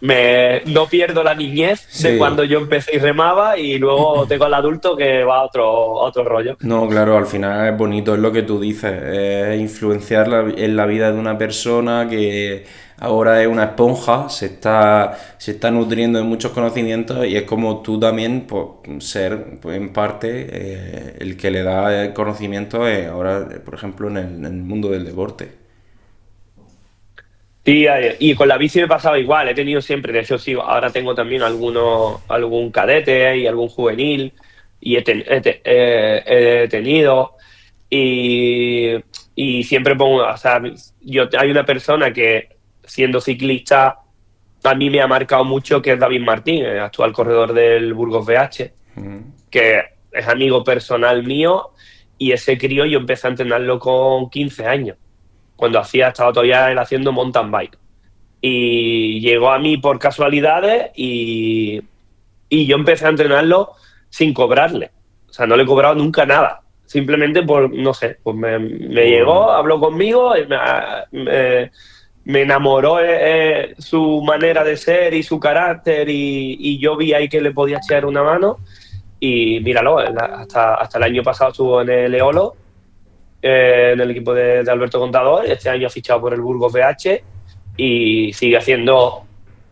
no pierdo la niñez de cuando yo empecé y remaba, y luego tengo al adulto que va a otro rollo. No, claro, al final es bonito, es lo que tú dices, es influenciar en la vida de una persona que ahora es una esponja, se está nutriendo de muchos conocimientos, y es como tú también, pues, ser, pues, en parte, el que le da el conocimiento, ahora, por ejemplo, en el mundo del deporte. Sí, y con la bici me pasaba igual, he tenido siempre, de hecho sí, ahora tengo también algún cadete y algún juvenil, y he tenido, y, y siempre pongo, o sea, hay una persona que siendo ciclista a mí me ha marcado mucho, que es David Martín, el actual corredor del Burgos BH, que es amigo personal mío, y ese crío yo empecé a entrenarlo con 15 años, cuando estaba todavía él haciendo mountain bike. Y llegó a mí por casualidades y yo empecé a entrenarlo sin cobrarle. O sea, no le he cobrado nunca nada. Simplemente por, no sé, pues me llegó, habló conmigo, y me enamoró su manera de ser y su carácter, y yo vi ahí que le podía echar una mano. Y míralo, hasta el año pasado estuvo en el Eolo, en el equipo de Alberto Contador. Este año ha fichado por el Burgos BH y sigue siendo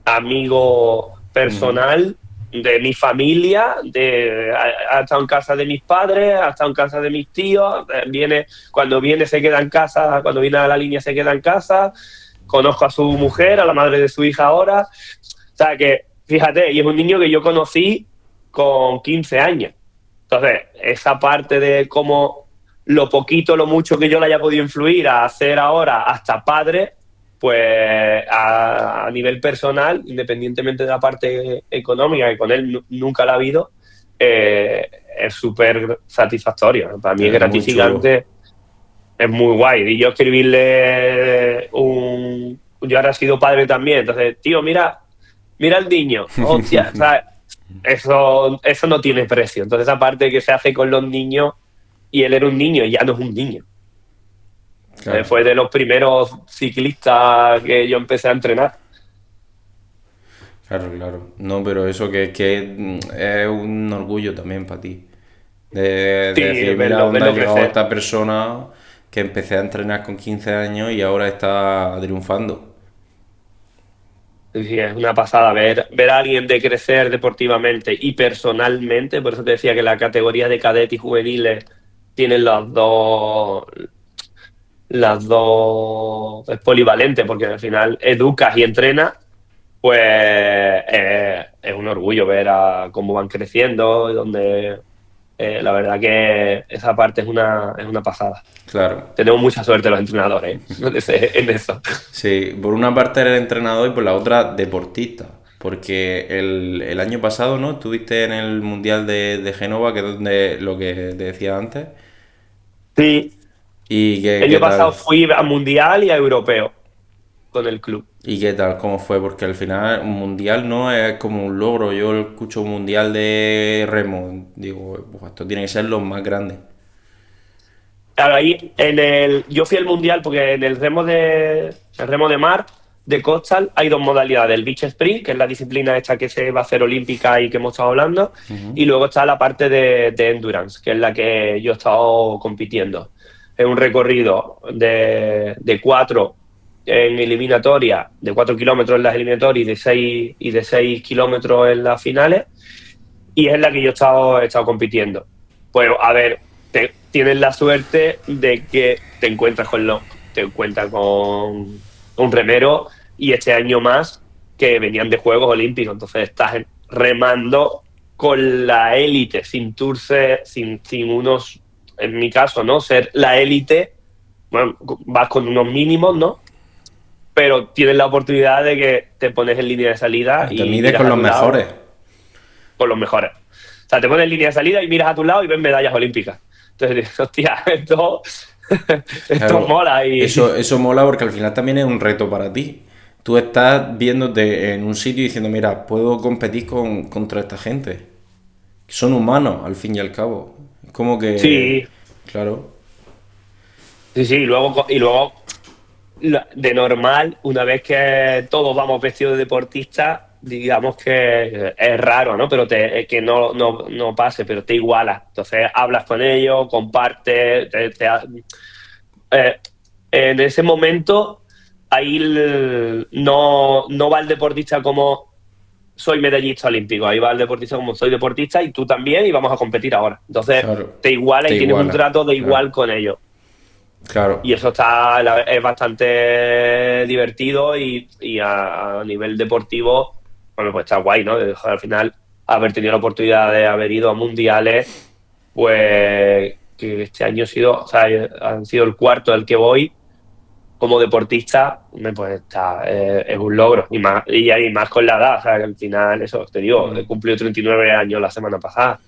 amigo personal de mi familia, ha estado en casa de mis padres, ha estado en casa de mis tíos, cuando viene se queda en casa, cuando viene a la línea se queda en casa, conozco a su mujer, a la madre de su hija ahora. O sea que, fíjate, y es un niño que yo conocí con 15 años. Entonces, esa parte de cómo lo poquito, lo mucho que yo le haya podido influir a hacer ahora hasta padre, pues a nivel personal, independientemente de la parte económica, que con él nunca la ha habido, es súper satisfactorio. Para mí es gratificante, es muy guay. Y yo escribirle yo ahora he sido padre también, entonces, tío, mira el niño, hostia, o sea, eso no tiene precio. Entonces, esa parte que se hace con los niños, y él era un niño y ya no es un niño. Claro. Fue de los primeros ciclistas que yo empecé a entrenar. Claro, claro. No, pero eso que es un orgullo también para ti. De decir, mira dónde ha llegado esta persona que empecé a entrenar con 15 años y ahora está triunfando. Sí, es una pasada ver a alguien de crecer deportivamente y personalmente. Por eso te decía que la categoría de cadete y juveniles tienen las dos es polivalente, porque al final educas y entrenas, pues es un orgullo ver cómo van creciendo, y donde la verdad que esa parte es una pasada. Claro. Tenemos mucha suerte los entrenadores en eso. Sí, por una parte eres entrenador y por la otra deportista. Porque el año pasado, ¿no? Estuviste en el Mundial de Génova, que es donde lo que te decía antes. Sí, ¿Y el qué año pasado tal? fui a Mundial y a Europeo con el club. ¿Y qué tal? ¿Cómo fue? Porque al final un mundial no es como un logro. Yo escucho un mundial de remo. Digo, "Buah, esto tiene que ser los más grandes". Claro, ahí yo fui al mundial porque en el remo de mar de Costal hay dos modalidades: el beach sprint, que es la disciplina esta que se va a hacer olímpica y que hemos estado hablando, y luego está la parte de endurance, que es la que yo he estado compitiendo. Es un recorrido de 4 en eliminatoria, de 4 kilómetros en las eliminatorias y de 6 kilómetros en las finales, y es la que yo he estado compitiendo. Pues a ver, tienes la suerte de que te encuentras con un remero, y este año más que venían de Juegos Olímpicos, entonces estás remando con la élite, sin unos, en mi caso, ¿no? Ser la élite, bueno, vas con unos mínimos, ¿no? Pero tienes la oportunidad de que te pones en línea de salida Te y mides miras con a los tu mejores. lado con los mejores. O sea, te pones en línea de salida y miras a tu lado y ves medallas olímpicas. Entonces dices, hostia, esto Claro, mola. eso mola porque al final también es un reto para ti. Tú estás viéndote en un sitio y diciendo, mira, puedo competir contra esta gente. Son humanos, al fin y al cabo. Es como que, Sí, claro. sí, sí. Y luego, de normal, una vez que todos vamos vestidos de deportistas, digamos que es raro, ¿no? Pero que no pase, pero te igualas. Entonces hablas con ellos, compartes, eh, en ese momento, ahí no va el deportista como soy medallista olímpico, ahí va el deportista como soy deportista y tú también y vamos a competir ahora. Entonces Claro, te iguala te y tienes un iguala, trato de claro, igual con ellos. claro. Y eso es bastante divertido y a nivel deportivo, bueno, pues está guay, ¿no? Al final, haber tenido la oportunidad de haber ido a mundiales, pues que este año o sea, han sido el cuarto del que voy como deportista, pues está, es un logro. Y más con la edad, o sea, que al final, eso, te digo, he Mm. cumplido 39 años la semana pasada.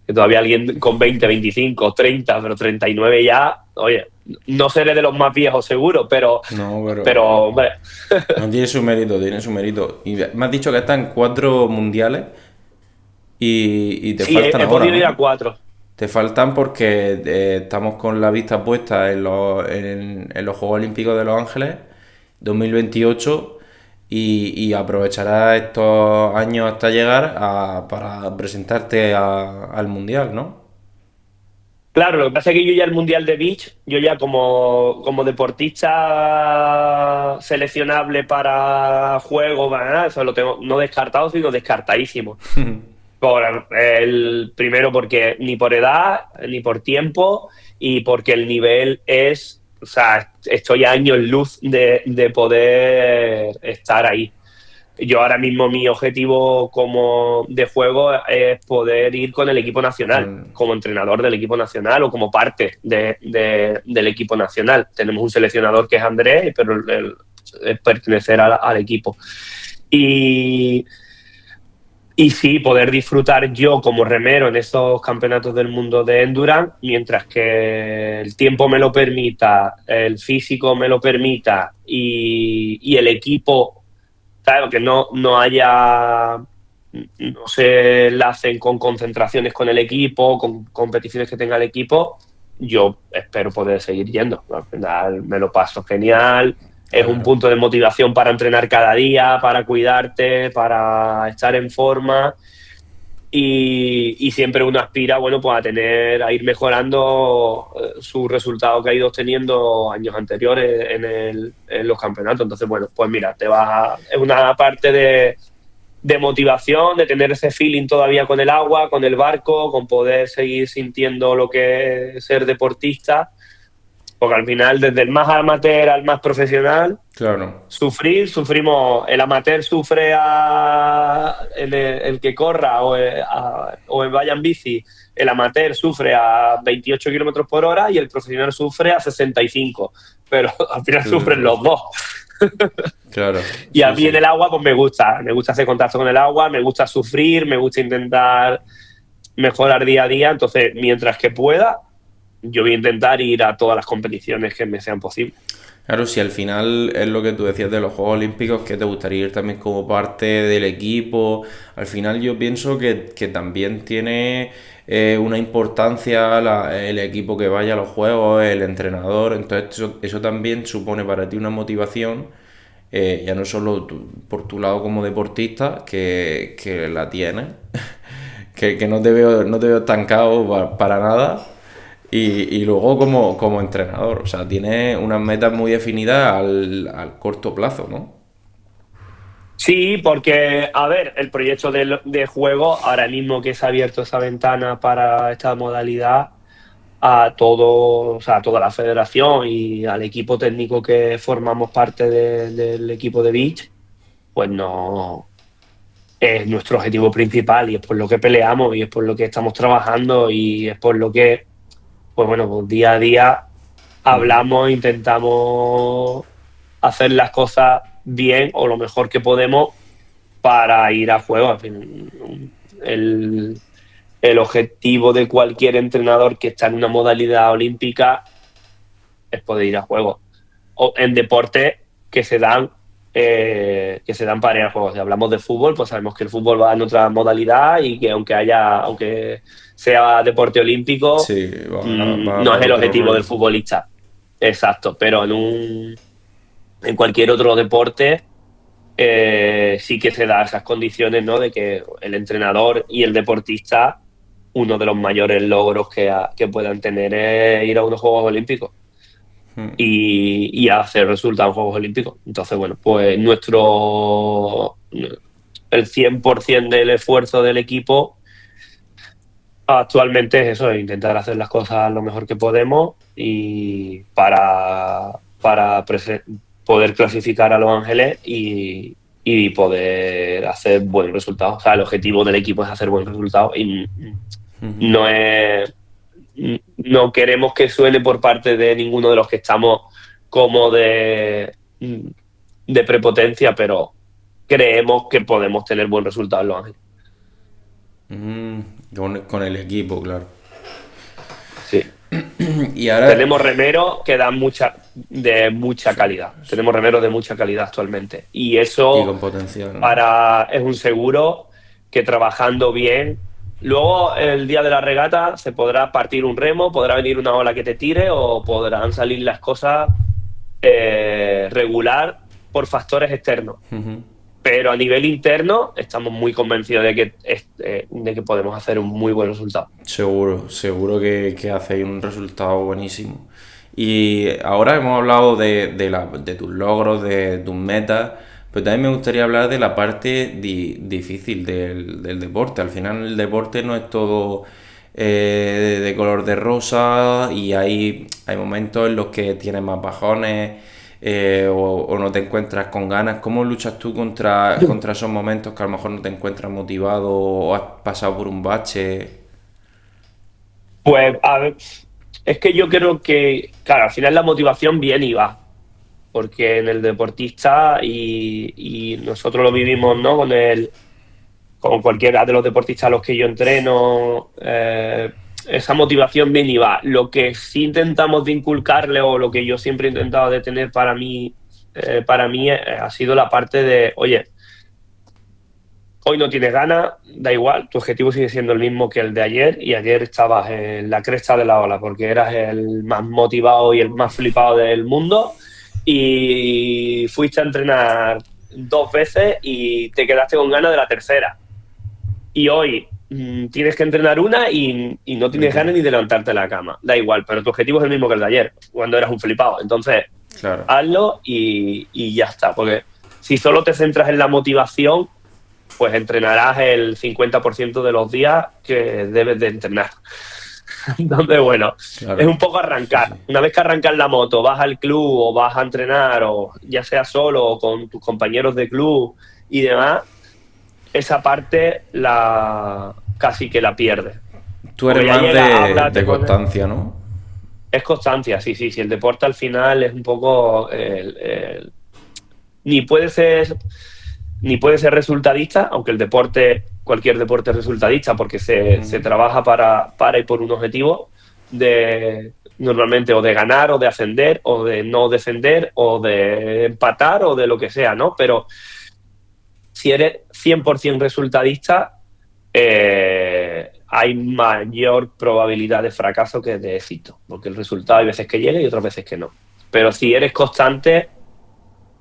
Que todavía alguien con 20, 25, 30, pero 39 ya, oye, no seré de los más viejos seguro, pero, No, pero pero hombre, no tiene su mérito, tiene su mérito. Y me has dicho que están 4 mundiales y te sí, faltan he ahora, podido ir a ¿no? 4. Te faltan porque estamos con la vista puesta en los Juegos Olímpicos de Los Ángeles 2028 y aprovecharás estos años hasta llegar para presentarte al Mundial, ¿no? Claro, lo que pasa es que yo ya el Mundial de Beach, yo ya como deportista seleccionable para juegos, para nada, eso lo tengo no descartado, sino descartadísimo. Primero porque ni por edad, ni por tiempo, y porque el nivel o sea, estoy a años luz de poder estar ahí. Yo ahora mismo mi objetivo como de juego es poder ir con el equipo nacional, Con- como entrenador del equipo nacional o como parte del equipo nacional. Tenemos un seleccionador que es Andrés, pero es pertenecer al equipo. Y, y sí, poder disfrutar yo como remero en esos campeonatos del mundo de endurance, mientras que el tiempo me lo permita, el físico me lo permita y el equipo, claro, que no se enlacen con concentraciones con el equipo, con competiciones que tenga el equipo, yo espero poder seguir yendo. Al final me lo paso genial, es un Claro. punto de motivación para entrenar cada día, para cuidarte, para estar en forma y siempre uno aspira, bueno, pues a ir mejorando su resultado que ha ido obteniendo años anteriores en los campeonatos. Entonces, bueno, pues mira, es una parte de motivación, de tener ese feeling todavía con el agua, con el barco, con poder seguir sintiendo lo que es ser deportista, porque al final, desde el más amateur al más profesional, Claro. sufrimos, el amateur sufre el que corra o vaya en bici, el amateur sufre a 28 kilómetros por hora y el profesional sufre a 65, pero al final sufren los dos. Claro. Y a Sí, mí en sí. el agua, pues me gusta hacer contacto con el agua, me gusta sufrir, me gusta intentar mejorar día a día. Entonces, mientras que pueda, yo voy a intentar ir a todas las competiciones que me sean posibles. Claro, si al final es lo que tú decías de los Juegos Olímpicos, que te gustaría ir también como parte del equipo, al final yo pienso que también tiene una importancia el equipo que vaya a los Juegos, el entrenador, entonces eso también supone para ti una motivación, ya no solo por tu lado como deportista, que la tienes, que no te veo estancado para nada. Y luego como entrenador, o sea, tiene unas metas muy definidas al corto plazo, ¿no? Sí, porque, a ver, el proyecto de juego, ahora mismo que se ha abierto esa ventana para esta modalidad, a todo, o sea, a toda la federación y al equipo técnico que formamos parte del equipo de Beach, pues no es nuestro objetivo principal y es por lo que peleamos y es por lo que estamos trabajando y es por lo que, pues bueno, pues día a día Ujú. hablamos, intentamos hacer las cosas bien o lo mejor que podemos para ir a juego. En fin, el objetivo de cualquier entrenador que está en una modalidad olímpica es poder ir a juego. O en deportes que se dan para ir a juegos. Si hablamos de fútbol, pues sabemos que el fútbol va en otra modalidad y que aunque sea deporte olímpico, Sí, va no es por el otro objetivo rollo. del futbolista. Exacto, pero en cualquier otro deporte sí que se da esas condiciones, ¿no? De que el entrenador y el deportista, uno de los mayores logros que puedan tener es ir a unos Juegos Olímpicos Mm. y hacer resultados en Juegos Olímpicos. Entonces, bueno, pues el 100% del esfuerzo del equipo actualmente es eso, es intentar hacer las cosas lo mejor que podemos y poder clasificar a Los Ángeles y poder hacer buenos resultados. O sea, el objetivo del equipo es hacer buenos resultados y Ujú. no es no queremos que suene por parte de ninguno de los que estamos como de prepotencia, pero creemos que podemos tener buen resultado en Los Ángeles. Mm, con el equipo, claro. Sí. Y ahora, Tenemos remeros que dan de mucha calidad. Tenemos remeros de mucha calidad actualmente. Y y eso con potencial, ¿no? es un seguro que trabajando bien. Luego, el día de la regata, se podrá partir un remo, podrá venir una ola que te tire o podrán salir las cosas regular por factores externos. Ujú. Pero a nivel interno, estamos muy convencidos de que podemos hacer un muy buen resultado. Seguro, seguro que hacéis un resultado buenísimo. Y ahora hemos hablado de tus logros, de tus metas, pero también me gustaría hablar de la parte difícil del deporte. Al final el deporte no es todo de color de rosa y hay momentos en los que tienes más bajones o no te encuentras con ganas. ¿Cómo luchas tú contra esos momentos que a lo mejor no te encuentras motivado o has pasado por un bache? Pues a ver, es que yo creo que, claro, al final la motivación viene y va, porque en el deportista y nosotros lo vivimos, ¿no? Con cualquiera de los deportistas a los que yo entreno, esa motivación viene y va. Lo que sí intentamos de inculcarle o lo que yo siempre he intentado de tener para mí ha sido la parte de, oye, hoy no tienes ganas, da igual, tu objetivo sigue siendo el mismo que el de ayer y ayer estabas en la cresta de la ola porque eras el más motivado y el más flipado del mundo y fuiste a entrenar 2 veces y te quedaste con ganas de la tercera. Y hoy tienes que entrenar una y no tienes ganas ni de levantarte de la cama. Da igual, pero tu objetivo es el mismo que el de ayer, cuando eras un flipado. Entonces, Claro. hazlo y ya está, porque si solo te centras en la motivación, pues entrenarás el 50% de los días que debes de entrenar. Entonces, bueno, es Claro, un poco sí, sí. arrancar. Una vez que arrancas la moto, vas al club o vas a entrenar, o ya sea solo o con tus compañeros de club y demás, esa parte la casi que la pierdes. Tú eres Porque ya más llega, de háblate con él. constancia, ¿no? Es constancia, sí, sí, sí. El deporte al final es un poco ni puede ser resultadista, aunque el deporte, cualquier deporte es resultadista, porque se trabaja para y por un objetivo de normalmente o de ganar o de ascender o de no descender o de empatar o de lo que sea, ¿no? Pero si eres 100% resultadista, hay mayor probabilidad de fracaso que de éxito, porque el resultado hay veces que llega y otras veces que no. Pero si eres constante,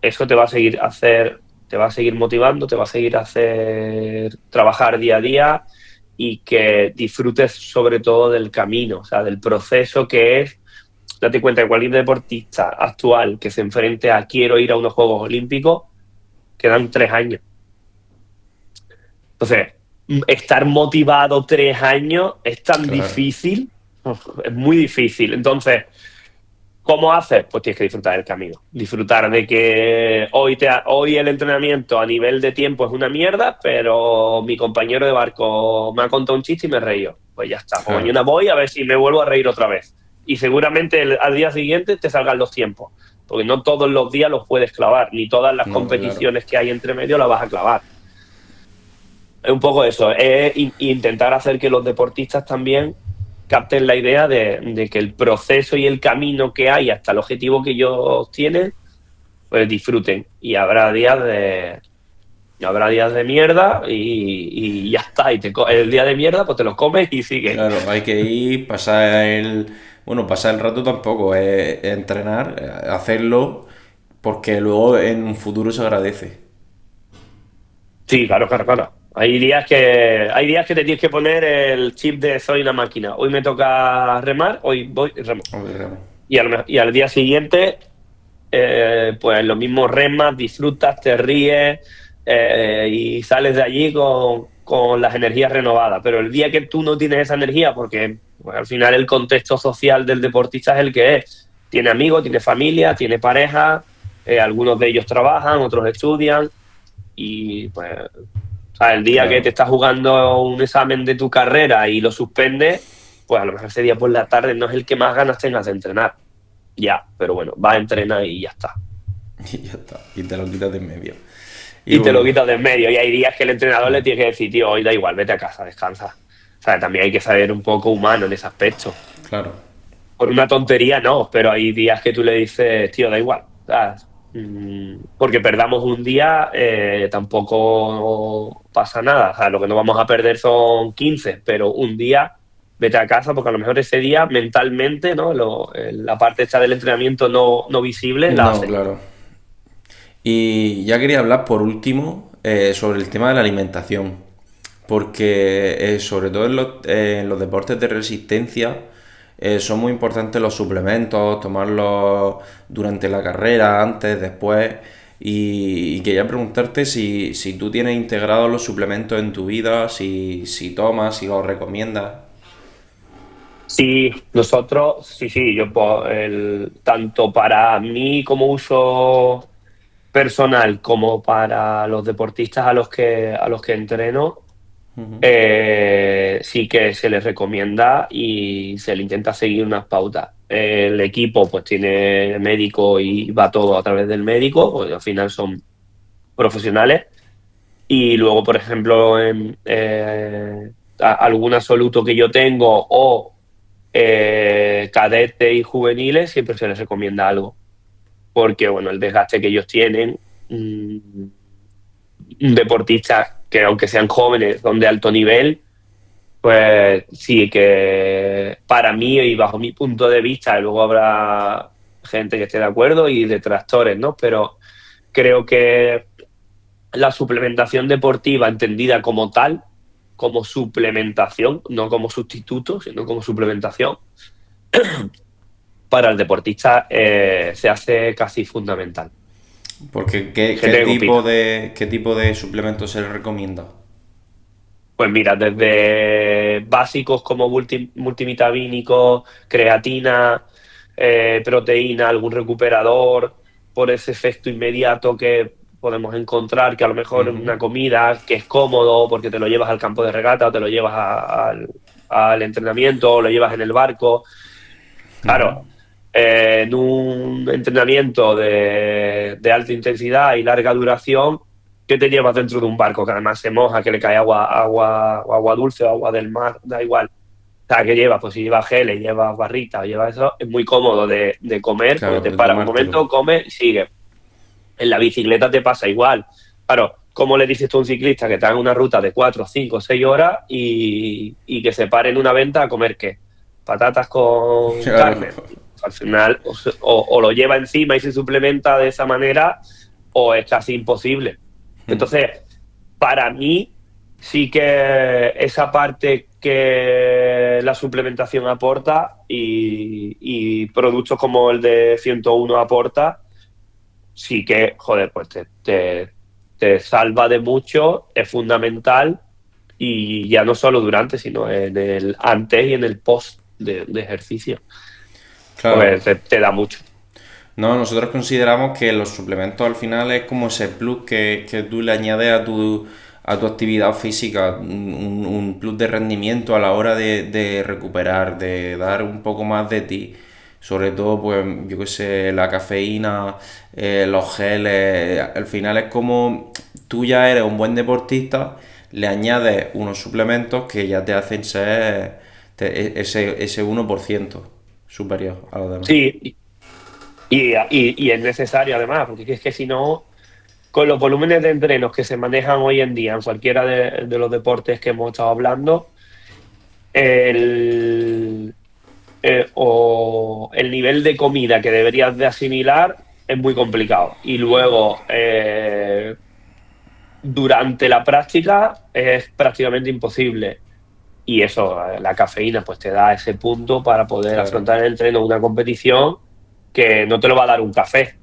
eso te va a seguir motivando, te va a seguir hacer trabajar día a día y que disfrutes sobre todo del camino, o sea, del proceso que es. Date cuenta que cualquier deportista actual que se enfrente a quiero ir a unos Juegos Olímpicos, quedan 3 años. Entonces, estar motivado 3 años es tan Claro. difícil, es muy difícil. Entonces, ¿cómo haces? Pues tienes que disfrutar del camino. Disfrutar de que hoy el entrenamiento a nivel de tiempo es una mierda, pero mi compañero de barco me ha contado un chiste y me he reído. Pues ya está. Pues Claro. mañana voy a ver si me vuelvo a reír otra vez. Y seguramente al día siguiente te salgan los tiempos. Porque no todos los días los puedes clavar, ni todas las No, claro. competiciones que hay entre medio las vas a clavar. Es un poco eso, es intentar hacer que los deportistas también capten la idea de que el proceso y el camino que hay hasta el objetivo que ellos tienen, pues disfruten. Y habrá días de mierda y ya está. El día de mierda, pues te los comes y sigue. Claro, hay que ir, pasar el rato tampoco, es entrenar, hacerlo, porque luego en un futuro se agradece. Sí, claro, claro, claro. Hay días que te tienes que poner el chip de soy una máquina. Hoy me toca remar, hoy voy y remo. Hombre, Remo. Y al día siguiente pues lo mismo remas, disfrutas, te ríes y sales de allí con las energías renovadas. Pero el día que tú no tienes esa energía, porque pues, al final el contexto social del deportista es el que es. Tiene amigos, tiene familia, tiene pareja, algunos de ellos trabajan, otros estudian y pues o sea, el día que te Claro. estás jugando un examen de tu carrera y lo suspendes, pues a lo mejor ese día por la tarde no es el que más ganas tengas de entrenar. Ya, pero bueno, vas a entrenar y ya está. Y ya está, y te lo quitas de en medio. Y Y te lo bueno, quitas de en medio. Y hay días que el entrenador le tiene que decir, tío, hoy da igual, vete a casa, descansa. O sea, también hay que saber un poco humano en ese aspecto. claro. Por una tontería no, pero hay días que tú le dices, tío, da igual. O sea, porque perdamos un día, tampoco pasa nada. O sea, lo que no vamos a perder son 15, pero un día vete a casa porque a lo mejor ese día mentalmente, ¿no? La parte esta del entrenamiento no visible la No, hace. claro. Y ya quería hablar por último sobre el tema de la alimentación, porque sobre todo en los deportes de resistencia son muy importantes los suplementos, tomarlos durante la carrera, antes, después, y quería preguntarte si tú tienes integrados los suplementos en tu vida, si tomas, si los recomiendas. Sí, nosotros, sí, yo tanto para mí como uso personal como para los deportistas a los que entreno, sí que se les recomienda y se le intenta seguir unas pautas. El equipo pues tiene médico y va todo a través del médico, pues al final son profesionales. Y luego, por ejemplo, algún absoluto que yo tengo o cadete y juveniles, siempre se les recomienda algo, porque bueno, el desgaste que ellos tienen, deportistas que aunque sean jóvenes, son de alto nivel, pues sí que para mí y bajo mi punto de vista, luego habrá gente que esté de acuerdo y detractores, ¿no? Pero creo que la suplementación deportiva entendida como tal, como suplementación, no como sustituto, sino como suplementación, para el deportista se hace casi fundamental. Porque Hay gente que opina. qué tipo de suplementos se le recomienda? Pues mira, desde básicos como multivitamínicos, creatina, proteína, algún recuperador, por ese efecto inmediato que podemos encontrar, que a lo mejor Ujú. una comida que es cómodo porque te lo llevas al campo de regata o te lo llevas al entrenamiento o lo llevas en el barco. Ujú. Claro, en un entrenamiento de alta intensidad y larga duración, ¿qué te llevas dentro de un barco? Que además se moja, que le cae agua dulce o agua del mar, da igual. O sea, ¿qué llevas? Pues si llevas geles, llevas barritas, llevas eso, es muy cómodo de comer, porque Claro, te de paras un momento, tomártelo. comes y sigue. En la bicicleta te pasa igual. Claro, ¿cómo le dices tú a un ciclista que está en una ruta de 4, 5, 6 horas y que se pare en una venta a comer qué? Patatas con Claro. carne. Al final, o lo lleva encima y se suplementa de esa manera, o es casi imposible. Entonces, para mí, sí que esa parte que la suplementación aporta y productos como el de 101 aporta, sí que, joder, pues te salva de mucho, es fundamental y ya no solo durante, sino en el antes y en el post de ejercicio, Claro. porque te da mucho. No, nosotros consideramos que los suplementos al final es como ese plus que tú le añades a tu actividad física, un plus de rendimiento a la hora de recuperar, de dar un poco más de ti. Sobre todo, pues, yo qué sé, la cafeína, los geles, al final es como tú ya eres un buen deportista, le añades unos suplementos que ya te hacen ser ese 1% superior a los demás. Sí, y es necesario además, porque es que si no, con los volúmenes de entrenos que se manejan hoy en día en cualquiera de los deportes que hemos estado hablando, el, o el nivel de comida que deberías de asimilar es muy complicado. Y luego, durante la práctica es prácticamente imposible. Y eso, la cafeína, pues te da ese punto para poder Claro. afrontar el entreno, una competición que no te lo va a dar un café,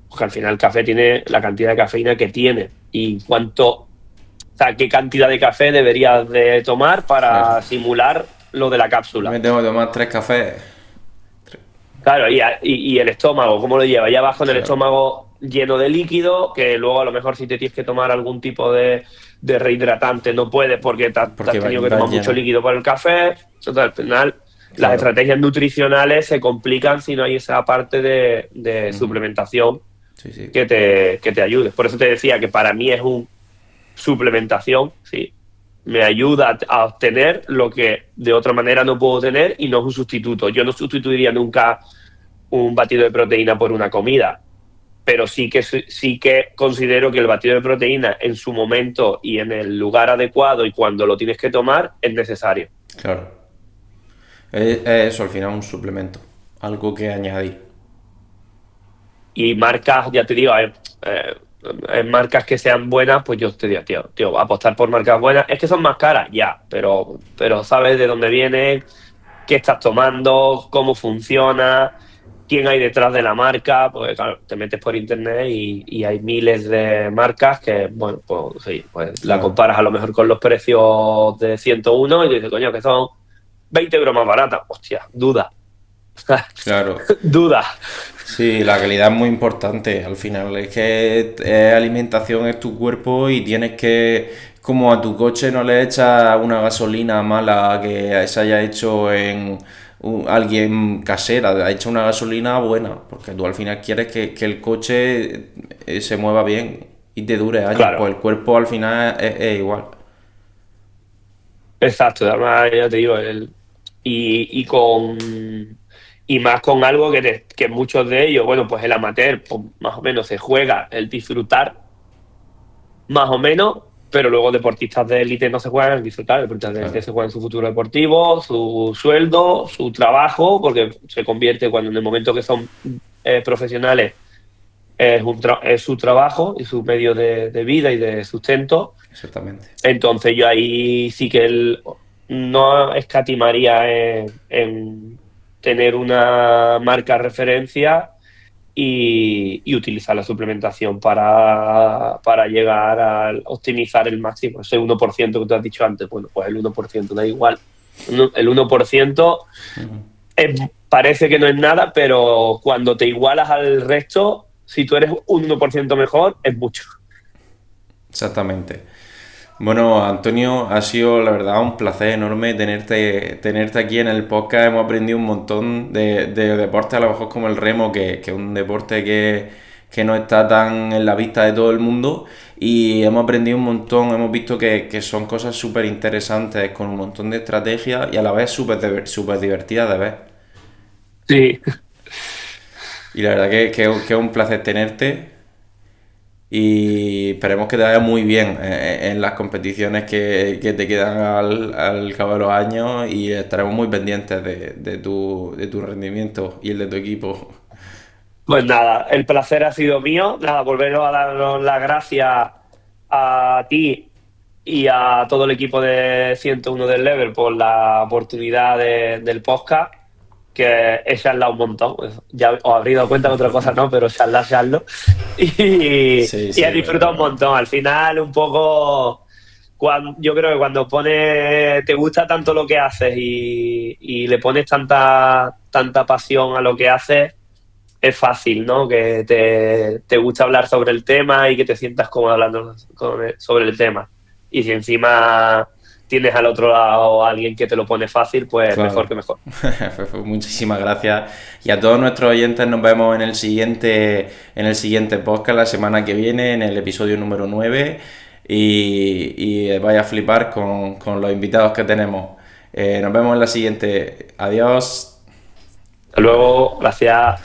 porque al final el café tiene la cantidad de cafeína que tiene. Y o sea, qué cantidad de café deberías de tomar Claro. para simular lo de la Yo me cápsula. tengo que tomar 3 cafés. Claro, y el estómago, ¿cómo lo lleva? Ya vas con el Claro. estómago lleno de líquido, que luego a lo mejor si te tienes que tomar algún tipo de rehidratante no puedes porque te has Porque tenido que va tomar mucho lleno. líquido por el café. Entonces, al final, las Claro. estrategias nutricionales se complican si no hay esa parte de suplementación Sí, sí. que te ayude. Por eso te decía que para mí es un suplementación, sí. Me ayuda a obtener lo que de otra manera no puedo tener y no es un sustituto. Yo no sustituiría nunca un batido de proteína por una comida, pero sí que considero que el batido de proteína en su momento y en el lugar adecuado y cuando lo tienes que tomar es necesario. Claro. Es eso, al final un suplemento. Algo que añadir. Y marcas, ya te digo, marcas que sean buenas, pues yo te digo, tío, apostar por marcas buenas. Es que son más caras, ya, pero sabes de dónde vienen, qué estás tomando, cómo funciona, quién hay detrás de la marca, porque claro, te metes por internet y hay miles de marcas que, bueno, pues sí, pues la Claro. comparas a lo mejor con los precios de 101 y dices, coño, que son 20 euros más baratas. Hostia, duda, Claro. duda. Sí, la calidad es muy importante. Al final es que es alimentación, es tu cuerpo y tienes que, como a tu coche no le echas una gasolina mala que se haya hecho en alguien casera, ha hecho una gasolina buena, porque tú al final quieres que el coche se mueva bien y te dure años. Claro, Pues el cuerpo al final es igual. exacto, además ya te digo, y más con algo que muchos de ellos, bueno, pues el amateur, pues más o menos se juega el disfrutar más o menos, pero luego deportistas de élite no se juegan en disfrutar, deportistas de élite Claro, se juegan su futuro deportivo, su sueldo, su trabajo, porque se convierte cuando en el momento que son profesionales es su trabajo y su medio de vida y de sustento. exactamente. Entonces yo ahí sí que no escatimaría en tener una marca referencia y utilizar la suplementación para llegar a optimizar el máximo. Ese 1% que tú has dicho antes, bueno, pues el 1% da igual. El 1% es- parece que no es nada, pero cuando te igualas al resto, si tú eres un 1% mejor, es mucho. Exactamente. Bueno, Antonio, ha sido la verdad un placer enorme tenerte aquí en el podcast. Hemos aprendido un montón de deportes, a lo mejor como el remo, que es un deporte que no está tan en la vista de todo el mundo. Y hemos aprendido un montón, hemos visto que son cosas súper interesantes, con un montón de estrategias y a la vez súper divertidas de ver. Sí, Y la verdad que es un placer tenerte. Y esperemos que te vaya muy bien en las competiciones que te quedan al cabo de los años y estaremos muy pendientes de tu rendimiento y el de tu equipo. pues nada, el placer ha sido mío. Nada, volveros a daros las gracias a ti y a todo el equipo de 101 del Level por la oportunidad del podcast, que he charlado un montón. Ya os habréis dado cuenta que otra cosa no, pero charlarlo. Sí, Y sí, he disfrutado un bueno. montón. Al final, un poco, yo creo que cuando te gusta tanto lo que haces y le pones tanta pasión a lo que haces, es fácil, ¿no? Que te gusta hablar sobre el tema y que te sientas cómodo hablando sobre el tema. Y si encima tienes al otro lado a alguien que te lo pone fácil, pues mejor Claro. que mejor. Pues muchísimas gracias. Y a todos nuestros oyentes nos vemos en el siguiente podcast la semana que viene, en el episodio número 9. Y vaya a flipar con los invitados que tenemos. Nos vemos en la siguiente. Adiós. Hasta luego, gracias.